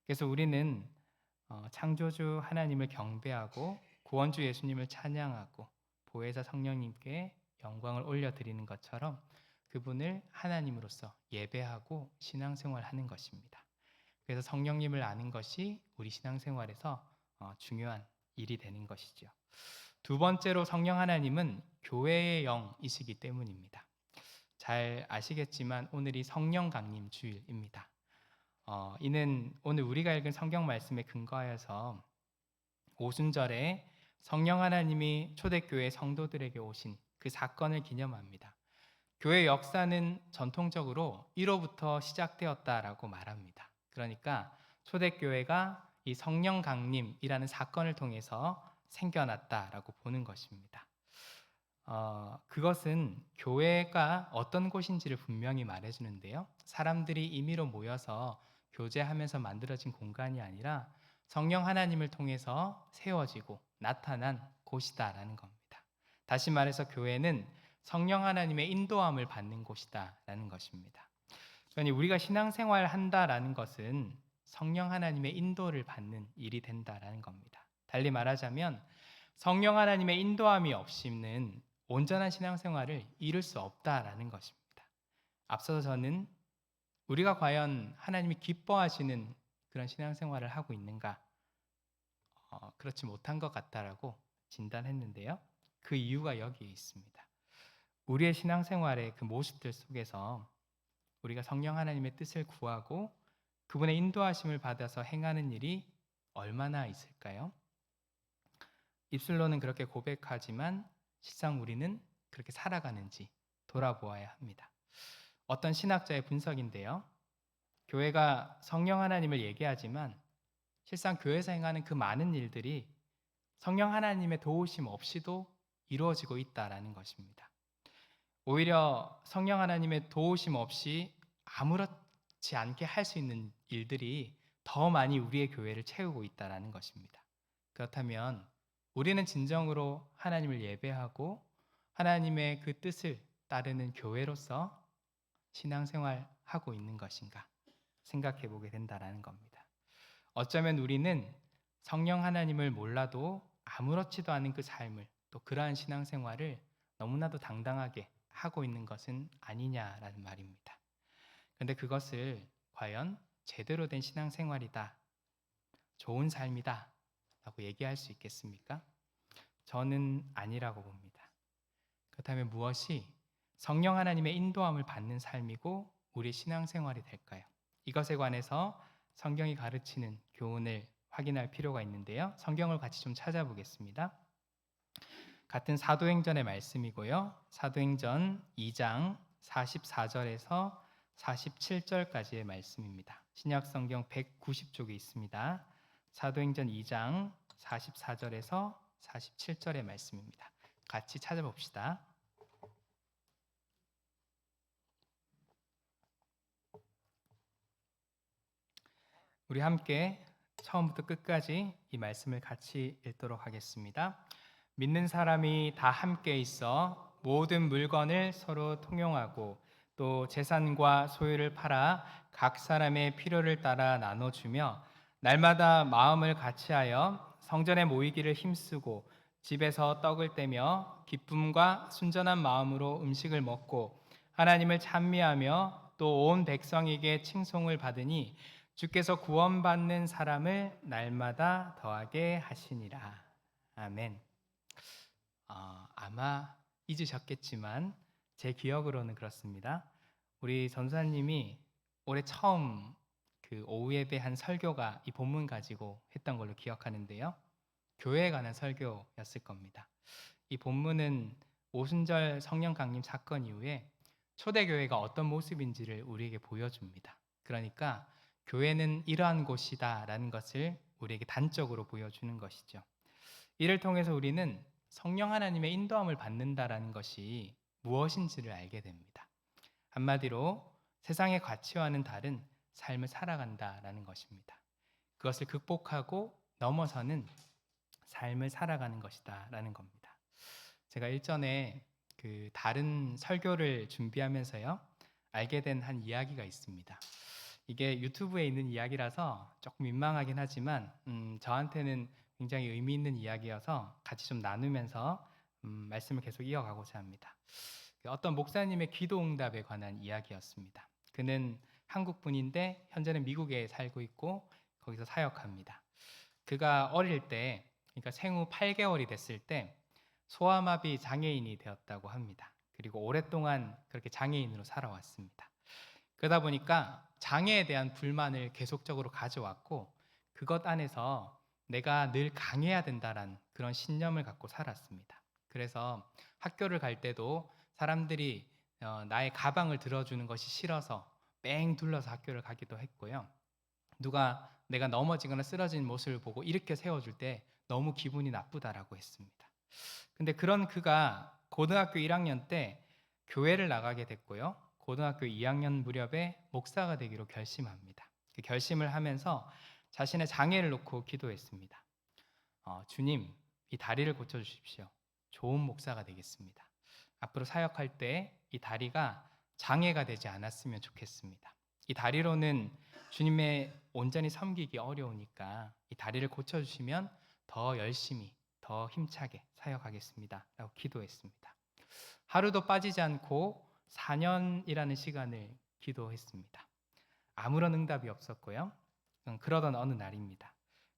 그래서 우리는 창조주 하나님을 경배하고 구원주 예수님을 찬양하고 보혜사 성령님께 영광을 올려드리는 것처럼 그분을 하나님으로서 예배하고 신앙생활하는 것입니다. 그래서 성령님을 아는 것이 우리 신앙생활에서 중요한 일이 되는 것이죠. 두 번째로 성령 하나님은 교회의 영이시기 때문입니다. 잘 아시겠지만 오늘이 성령 강림 주일입니다. 이는 오늘 우리가 읽은 성경 말씀에 근거하여서 오순절에 성령 하나님이 초대교회 성도들에게 오신 그 사건을 기념합니다. 교회 역사는 전통적으로 1호부터 시작되었다라고 말합니다. 그러니까 초대교회가 이 성령 강림이라는 사건을 통해서 생겨났다라고 보는 것입니다. 그것은 교회가 어떤 곳인지를 분명히 말해주는데요. 사람들이 임의로 모여서 교제하면서 만들어진 공간이 아니라 성령 하나님을 통해서 세워지고 나타난 곳이다라는 겁니다. 다시 말해서 교회는 성령 하나님의 인도함을 받는 곳이다라는 것입니다. 그러니 우리가 신앙생활을 한다라는 것은 성령 하나님의 인도를 받는 일이 된다라는 겁니다. 달리 말하자면 성령 하나님의 인도함이 없이는 온전한 신앙생활을 이룰 수 없다라는 것입니다. 앞서서 저는 우리가 과연 하나님이 기뻐하시는 그런 신앙생활을 하고 있는가? 그렇지 못한 것 같다라고 진단했는데요. 그 이유가 여기에 있습니다. 우리의 신앙생활의 그 모습들 속에서 우리가 성령 하나님의 뜻을 구하고 그분의 인도하심을 받아서 행하는 일이 얼마나 있을까요? 입술로는 그렇게 고백하지만 실상 우리는 그렇게 살아가는지 돌아보아야 합니다. 어떤 신학자의 분석인데요. 교회가 성령 하나님을 얘기하지만 실상 교회에서 행하는 그 많은 일들이 성령 하나님의 도우심 없이도 이루어지고 있다라는 것입니다. 오히려 성령 하나님의 도우심 없이 아무렇지 않게 할 수 있는 일들이 더 많이 우리의 교회를 채우고 있다라는 것입니다. 그렇다면 우리는 진정으로 하나님을 예배하고 하나님의 그 뜻을 따르는 교회로서 신앙생활하고 있는 것인가 생각해 보게 된다라는 겁니다. 어쩌면 우리는 성령 하나님을 몰라도 아무렇지도 않은 그 삶을, 또 그러한 신앙생활을 너무나도 당당하게 하고 있는 것은 아니냐라는 말입니다. 그런데 그것을 과연 제대로 된 신앙생활이다, 좋은 삶이다 라고 얘기할 수 있겠습니까? 저는 아니라고 봅니다. 그렇다면 무엇이 성령 하나님의 인도함을 받는 삶이고 우리 신앙생활이 될까요? 이것에 관해서 성경이 가르치는 교훈을 확인할 필요가 있는데요. 성경을 같이 좀 찾아보겠습니다. 같은 사도행전의 말씀이고요. 사도행전 2장 44절에서 47절까지의 말씀입니다. 신약성경 190쪽에 있습니다. 사도행전 2장 44절에서 47절의 말씀입니다. 같이 찾아봅시다. 우리 함께 처음부터 끝까지 이 말씀을 같이 읽도록 하겠습니다. 믿는 사람이 다 함께 있어 모든 물건을 서로 통용하고 또 재산과 소유를 팔아 각 사람의 필요를 따라 나눠주며 날마다 마음을 같이하여 성전에 모이기를 힘쓰고 집에서 떡을 떼며 기쁨과 순전한 마음으로 음식을 먹고 하나님을 찬미하며 또 온 백성에게 칭송을 받으니 주께서 구원받는 사람을 날마다 더하게 하시니라. 아멘. 아마 잊으셨겠지만 제 기억으로는 그렇습니다. 우리 전사님이 올해 처음 그 오후 예배 한 설교가 이 본문 가지고 했던 걸로 기억하는데요. 교회에 관한 설교였을 겁니다. 이 본문은 오순절 성령 강림 사건 이후에 초대교회가 어떤 모습인지를 우리에게 보여줍니다. 그러니까 교회는 이러한 곳이다라는 것을 우리에게 단적으로 보여주는 것이죠. 이를 통해서 우리는 성령 하나님의 인도함을 받는다라는 것이 무엇인지를 알게 됩니다. 한마디로 세상의 가치와는 다른 삶을 살아간다라는 것입니다. 그것을 극복하고 넘어서는 삶을 살아가는 것이다라는 겁니다. 제가 일전에 그 다른 설교를 준비하면서요 알게 된 한 이야기가 있습니다. 이게 유튜브에 있는 이야기라서 조금 민망하긴 하지만 저한테는 굉장히 의미 있는 이야기여서 같이 좀 나누면서 말씀을 계속 이어가고자 합니다. 어떤 목사님의 기도 응답에 관한 이야기였습니다. 그는 한국 분인데 현재는 미국에 살고 있고 거기서 사역합니다. 그가 어릴 때, 그러니까 생후 8개월이 됐을 때 소아마비 장애인이 되었다고 합니다. 그리고 오랫동안 그렇게 장애인으로 살아왔습니다. 그러다 보니까 장애에 대한 불만을 계속적으로 가져왔고 그것 안에서 내가 늘 강해야 된다라는 그런 신념을 갖고 살았습니다. 그래서 학교를 갈 때도 사람들이 나의 가방을 들어주는 것이 싫어서 뺑 둘러서 학교를 가기도 했고요. 누가 내가 넘어지거나 쓰러진 모습을 보고 일으켜 세워줄 때 너무 기분이 나쁘다라고 했습니다. 근데 그런 그가 고등학교 1학년 때 교회를 나가게 됐고요. 고등학교 2학년 무렵에 목사가 되기로 결심합니다. 그 결심을 하면서 자신의 장애를 놓고 기도했습니다. 주님, 이 다리를 고쳐주십시오. 좋은 목사가 되겠습니다. 앞으로 사역할 때 이 다리가 장애가 되지 않았으면 좋겠습니다. 이 다리로는 주님의 온전히 섬기기 어려우니까 이 다리를 고쳐주시면 더 열심히, 더 힘차게 사역하겠습니다. 라고 기도했습니다. 하루도 빠지지 않고 4년이라는 시간을 기도했습니다. 아무런 응답이 없었고요. 그러던 어느 날입니다.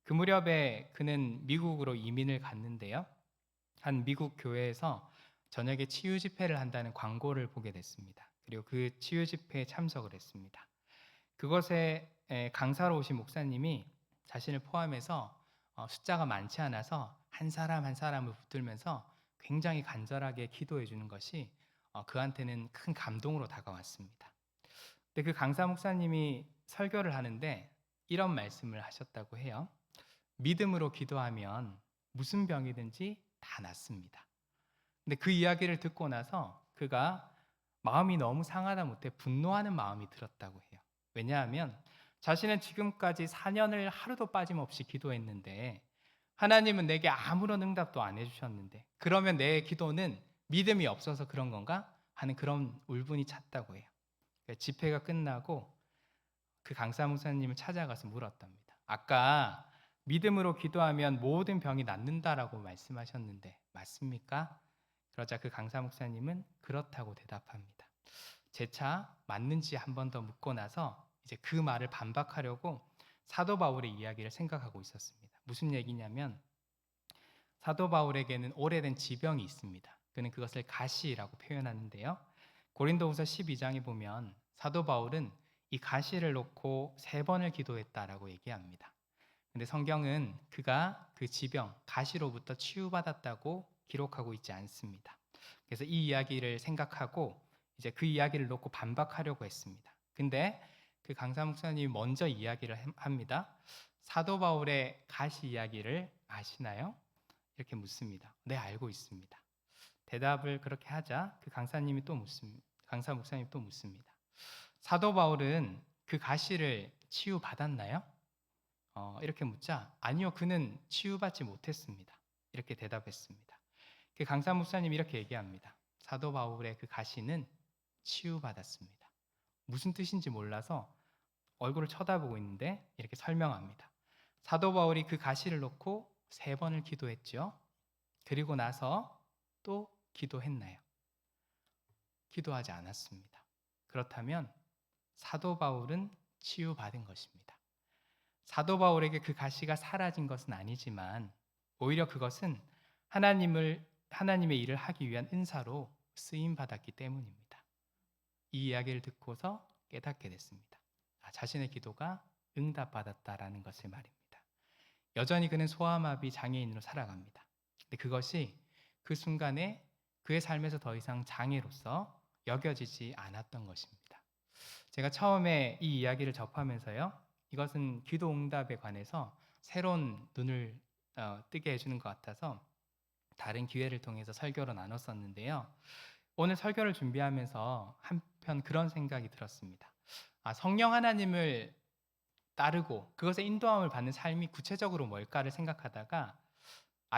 그 무렵에 그는 미국으로 이민을 갔는데요. 한 미국 교회에서 저녁에 치유 집회를 한다는 광고를 보게 됐습니다. 그리고 그 치유 집회에 참석을 했습니다. 그것에 강사로 오신 목사님이 자신을 포함해서 숫자가 많지 않아서 한 사람 한 사람을 붙들면서 굉장히 간절하게 기도해 주는 것이 그한테는 큰 감동으로 다가왔습니다. 근데 그 강사 목사님이 설교를 하는데 이런 말씀을 하셨다고 해요. 믿음으로 기도하면 무슨 병이든지 다 낫습니다. 근데 그 이야기를 듣고 나서 그가 마음이 너무 상하다 못해 분노하는 마음이 들었다고 해요. 왜냐하면 자신은 지금까지 4년을 하루도 빠짐없이 기도했는데 하나님은 내게 아무런 응답도 안 해주셨는데 그러면 내 기도는 믿음이 없어서 그런 건가? 하는 그런 울분이 찼다고 해요. 집회가 끝나고 그 강사 목사님을 찾아가서 물었답니다. 아까 믿음으로 기도하면 모든 병이 낫는다라고 말씀하셨는데 맞습니까? 그러자 그 강사 목사님은 그렇다고 대답합니다. 재차 맞는지 한 번 더 묻고 나서 이제 그 말을 반박하려고 사도 바울의 이야기를 생각하고 있었습니다. 무슨 얘기냐면 사도 바울에게는 오래된 지병이 있습니다. 그는 그것을 가시라고 표현하는데요. 고린도후서 12장에 보면 사도 바울은 이 가시를 놓고 3번을 기도했다라고 얘기합니다. 근데 성경은 그가 그 지병, 가시로부터 치유받았다고 기록하고 있지 않습니다. 그래서 이 이야기를 생각하고 이제 그 이야기를 놓고 반박하려고 했습니다. 근데 그 강사 목사님이 먼저 이야기를 합니다. 사도 바울의 가시 이야기를 아시나요? 이렇게 묻습니다. 네, 알고 있습니다. 대답을 그렇게 하자 그 강사님이 또 묻습니다. 강사 목사님이 또 묻습니다. 사도 바울은 그 가시를 치유받았나요? 이렇게 묻자 아니요, 그는 치유받지 못했습니다. 이렇게 대답했습니다. 그 강사 목사님이 이렇게 얘기합니다. 사도 바울의 그 가시는 치유받았습니다. 무슨 뜻인지 몰라서 얼굴을 쳐다보고 있는데 이렇게 설명합니다. 사도 바울이 그 가시를 놓고 3번을 기도했죠. 그리고 나서 또 기도했나요? 기도하지 않았습니다. 그렇다면 사도 바울은 치유받은 것입니다. 사도 바울에게 그 가시가 사라진 것은 아니지만 오히려 그것은 하나님의 일을 하기 위한 은사로 쓰임 받았기 때문입니다. 이 이야기를 듣고서 깨닫게 됐습니다. 자신의 기도가 응답받았다라는 것을 말입니다. 여전히 그는 소아마비 장애인으로 살아갑니다. 근데 그것이 그 순간에 그의 삶에서 더 이상 장애로서 여겨지지 않았던 것입니다. 제가 처음에 이 이야기를 접하면서요, 이것은 기도 응답에 관해서 새로운 눈을 뜨게 해주는 것 같아서 다른 기회를 통해서 설교로 나눴었는데요. 오늘 설교를 준비하면서 한편 그런 생각이 들었습니다. 성령 하나님을 따르고 그것에 인도함을 받는 삶이 구체적으로 뭘까를 생각하다가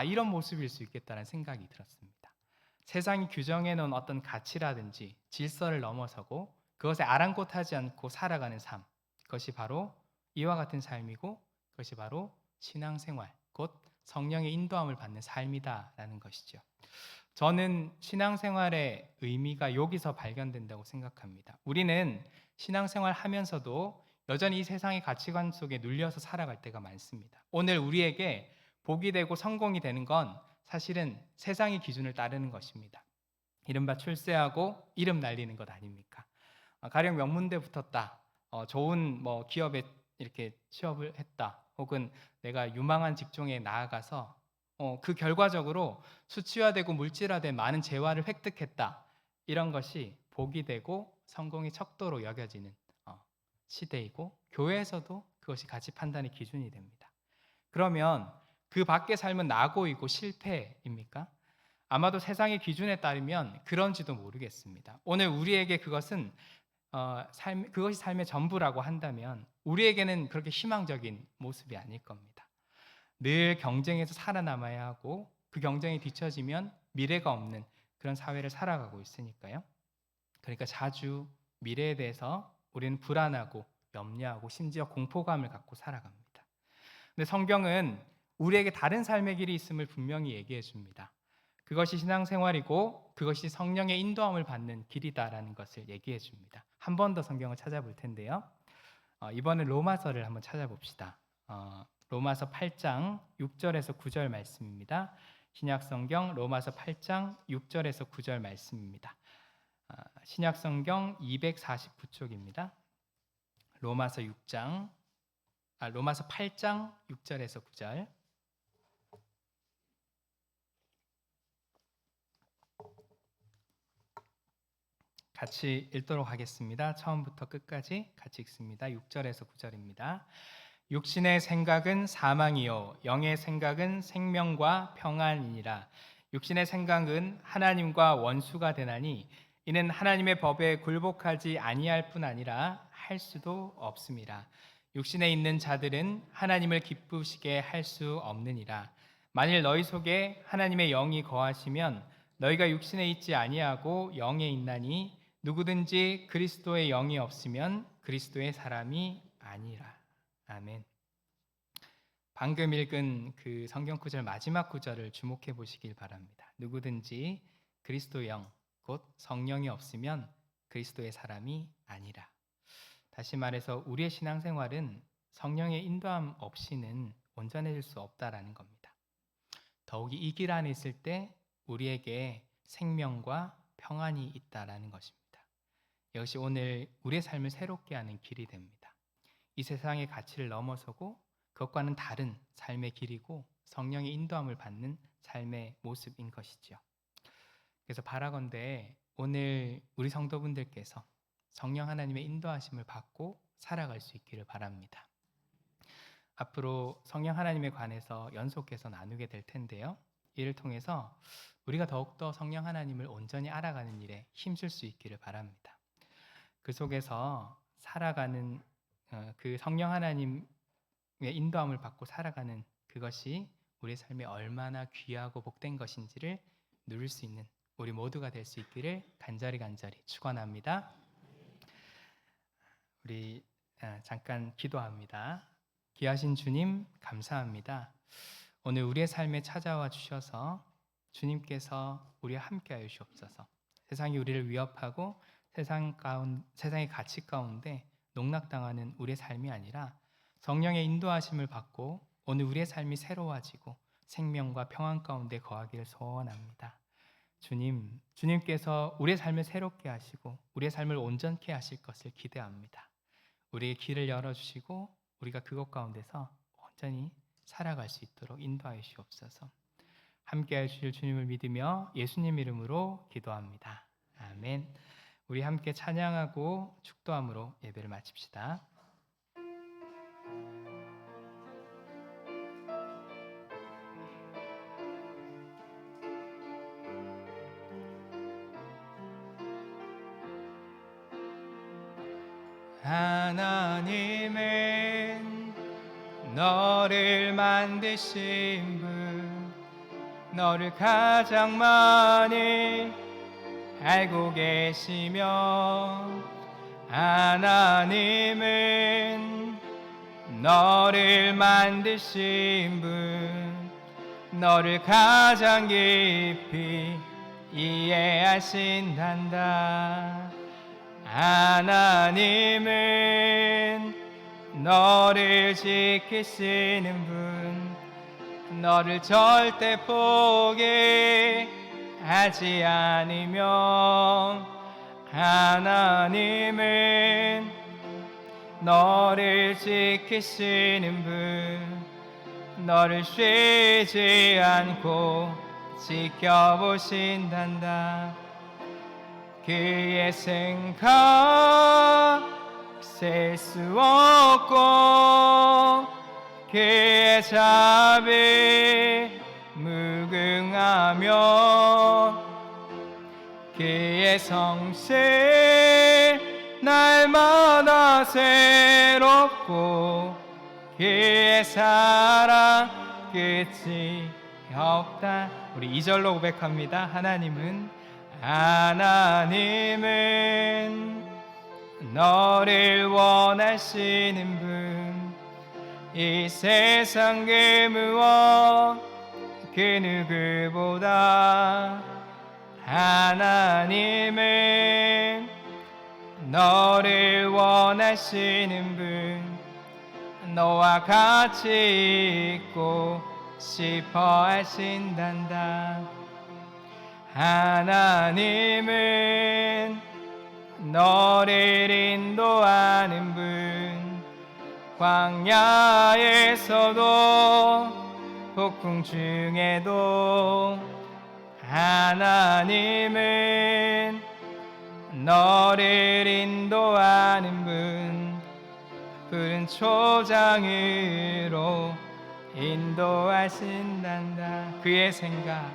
이런 모습일 수 있겠다는 생각이 들었습니다. 세상이 규정해 놓은 어떤 가치라든지 질서를 넘어서고 그것에 아랑곳하지 않고 살아가는 삶, 그것이 바로 이와 같은 삶이고 그것이 바로 신앙생활, 곧 성령의 인도함을 받는 삶이다라는 것이죠. 저는 신앙생활의 의미가 여기서 발견된다고 생각합니다. 우리는 신앙생활 하면서도 여전히 이 세상의 가치관 속에 눌려서 살아갈 때가 많습니다. 오늘 우리에게 복이 되고 성공이 되는 건 사실은 세상의 기준을 따르는 것입니다. 이른바 출세하고 이름 날리는 것 아닙니까? 가령 명문대 붙었다, 좋은 기업에 이렇게 취업을 했다, 혹은 내가 유망한 직종에 나아가서 그 결과적으로 수치화되고 물질화된 많은 재화를 획득했다, 이런 것이 복이 되고 성공의 척도로 여겨지는 시대이고 교회에서도 그것이 가치 판단의 기준이 됩니다. 그러면 그 밖의 삶은 낙오이고 실패입니까? 아마도 세상의 기준에 따르면 그런지도 모르겠습니다. 오늘 우리에게 그것이 삶의 전부라고 한다면 우리에게는 그렇게 희망적인 모습이 아닐 겁니다. 늘 경쟁에서 살아남아야 하고 그 경쟁이 뒤처지면 미래가 없는 그런 사회를 살아가고 있으니까요. 그러니까 자주 미래에 대해서 우리는 불안하고 염려하고 심지어 공포감을 갖고 살아갑니다. 근데 성경은 우리에게 다른 삶의 길이 있음을 분명히 얘기해 줍니다. 그것이 신앙생활이고 그것이 성령의 인도함을 받는 길이다라는 것을 얘기해 줍니다. 한 번 더 성경을 찾아볼 텐데요. 이번에 로마서를 한번 찾아봅시다. 로마서 8장 6절에서 9절 말씀입니다. 신약성경 로마서 8장 6절에서 9절 말씀입니다. 신약성경 249쪽입니다. 로마서 8장 6절에서 9절. 같이 읽도록 하겠습니다. 처음부터 끝까지 같이 읽습니다. 6절에서 9절입니다. 육신의 생각은 사망이요 영의 생각은 생명과 평안이니라. 육신의 생각은 하나님과 원수가 되나니 이는 하나님의 법에 굴복하지 아니할 뿐 아니라 할 수도 없음이라. 육신에 있는 자들은 하나님을 기쁘시게 할 수 없느니라. 만일 너희 속에 하나님의 영이 거하시면 너희가 육신에 있지 아니하고 영에 있나니 누구든지 그리스도의 영이 없으면 그리스도의 사람이 아니라. 아멘. 방금 읽은 그 성경 구절 마지막 구절을 주목해 보시길 바랍니다. 누구든지 그리스도의 영, 곧 성령이 없으면 그리스도의 사람이 아니라. 다시 말해서 우리의 신앙생활은 성령의 인도함 없이는 온전해질 수 없다라는 겁니다. 더욱이 이 길 안에 있을 때 우리에게 생명과 평안이 있다라는 것입니다. 이것이 오늘 우리의 삶을 새롭게 하는 길이 됩니다. 이 세상의 가치를 넘어서고 그것과는 다른 삶의 길이고 성령의 인도함을 받는 삶의 모습인 것이지요. 그래서 바라건대 오늘 우리 성도분들께서 성령 하나님의 인도하심을 받고 살아갈 수 있기를 바랍니다. 앞으로 성령 하나님에 관해서 연속해서 나누게 될 텐데요. 이를 통해서 우리가 더욱더 성령 하나님을 온전히 알아가는 일에 힘쓸 수 있기를 바랍니다. 그 속에서 살아가는 그 성령 하나님의 인도함을 받고 살아가는 그것이 우리의 삶에 얼마나 귀하고 복된 것인지를 누릴 수 있는 우리 모두가 될 수 있기를 간절히 축원합니다. 우리 잠깐 기도합니다. 귀하신 주님 감사합니다. 오늘 우리의 삶에 찾아와 주셔서 주님께서 우리와 함께하여 주옵소서. 세상이 우리를 위협하고 세상의 가치 가운데 농락당하는 우리의 삶이 아니라 성령의 인도하심을 받고 오늘 우리의 삶이 새로워지고 생명과 평안 가운데 거하기를 소원합니다. 주님께서 우리의 삶을 새롭게 하시고 우리의 삶을 온전케 하실 것을 기대합니다. 우리의 길을 열어주시고 우리가 그것 가운데서 온전히 살아갈 수 있도록 인도하여 주옵소서. 함께해 주실 주님을 믿으며 예수님 이름으로 기도합니다. 아멘. 우리 함께 찬양하고 축도함으로 예배를 마칩시다. 하나님은 너를 만드신 분, 너를 가장 많이 알고 계시며, 하나님은 너를 만드신 분, 너를 가장 깊이 이해하신단다. 하나님은 너를 지키시는 분, 너를 절대 포기하지 않으며, 하나님은 너를 지키시는 분, 너를 쉬지 않고 지켜보신단다. 그의 생각 셀 수 없고 그의 자비 무궁하며, 그의 성실 날마다 새롭고 그의 사랑 끝이 없다. 우리 2절로 고백합니다. 하나님은 너를 원하시는 분, 이 세상 그 무엇 그 누구보다. 하나님은 너를 원하시는 분, 너와 같이 있고 싶어 하신단다. 하나님은 너를 인도하는 분, 광야에서도 폭풍 중에도. 하나님은 너를 인도하는 푸른 초장으로 인도하신단다. 그의 생각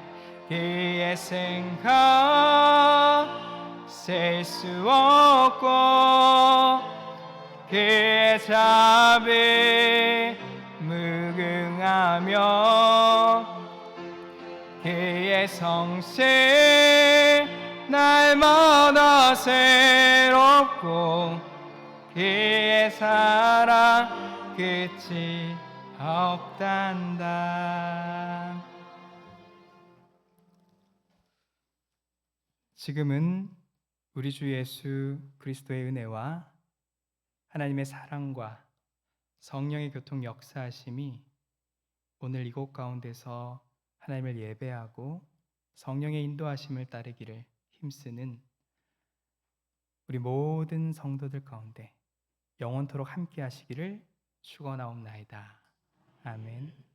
셀 수 없고 그의 자비 무궁하며 그의 성실 날마다 새롭고 그의 사랑 끝이 없단다. 지금은 우리 주 예수 그리스도의 은혜와 하나님의 사랑과 성령의 교통 역사하심이 오늘 이곳 가운데서 하나님을 예배하고 성령의 인도하심을 따르기를 힘쓰는 우리 모든 성도들 가운데 영원토록 함께 하시기를 축원하옵나이다. 아멘.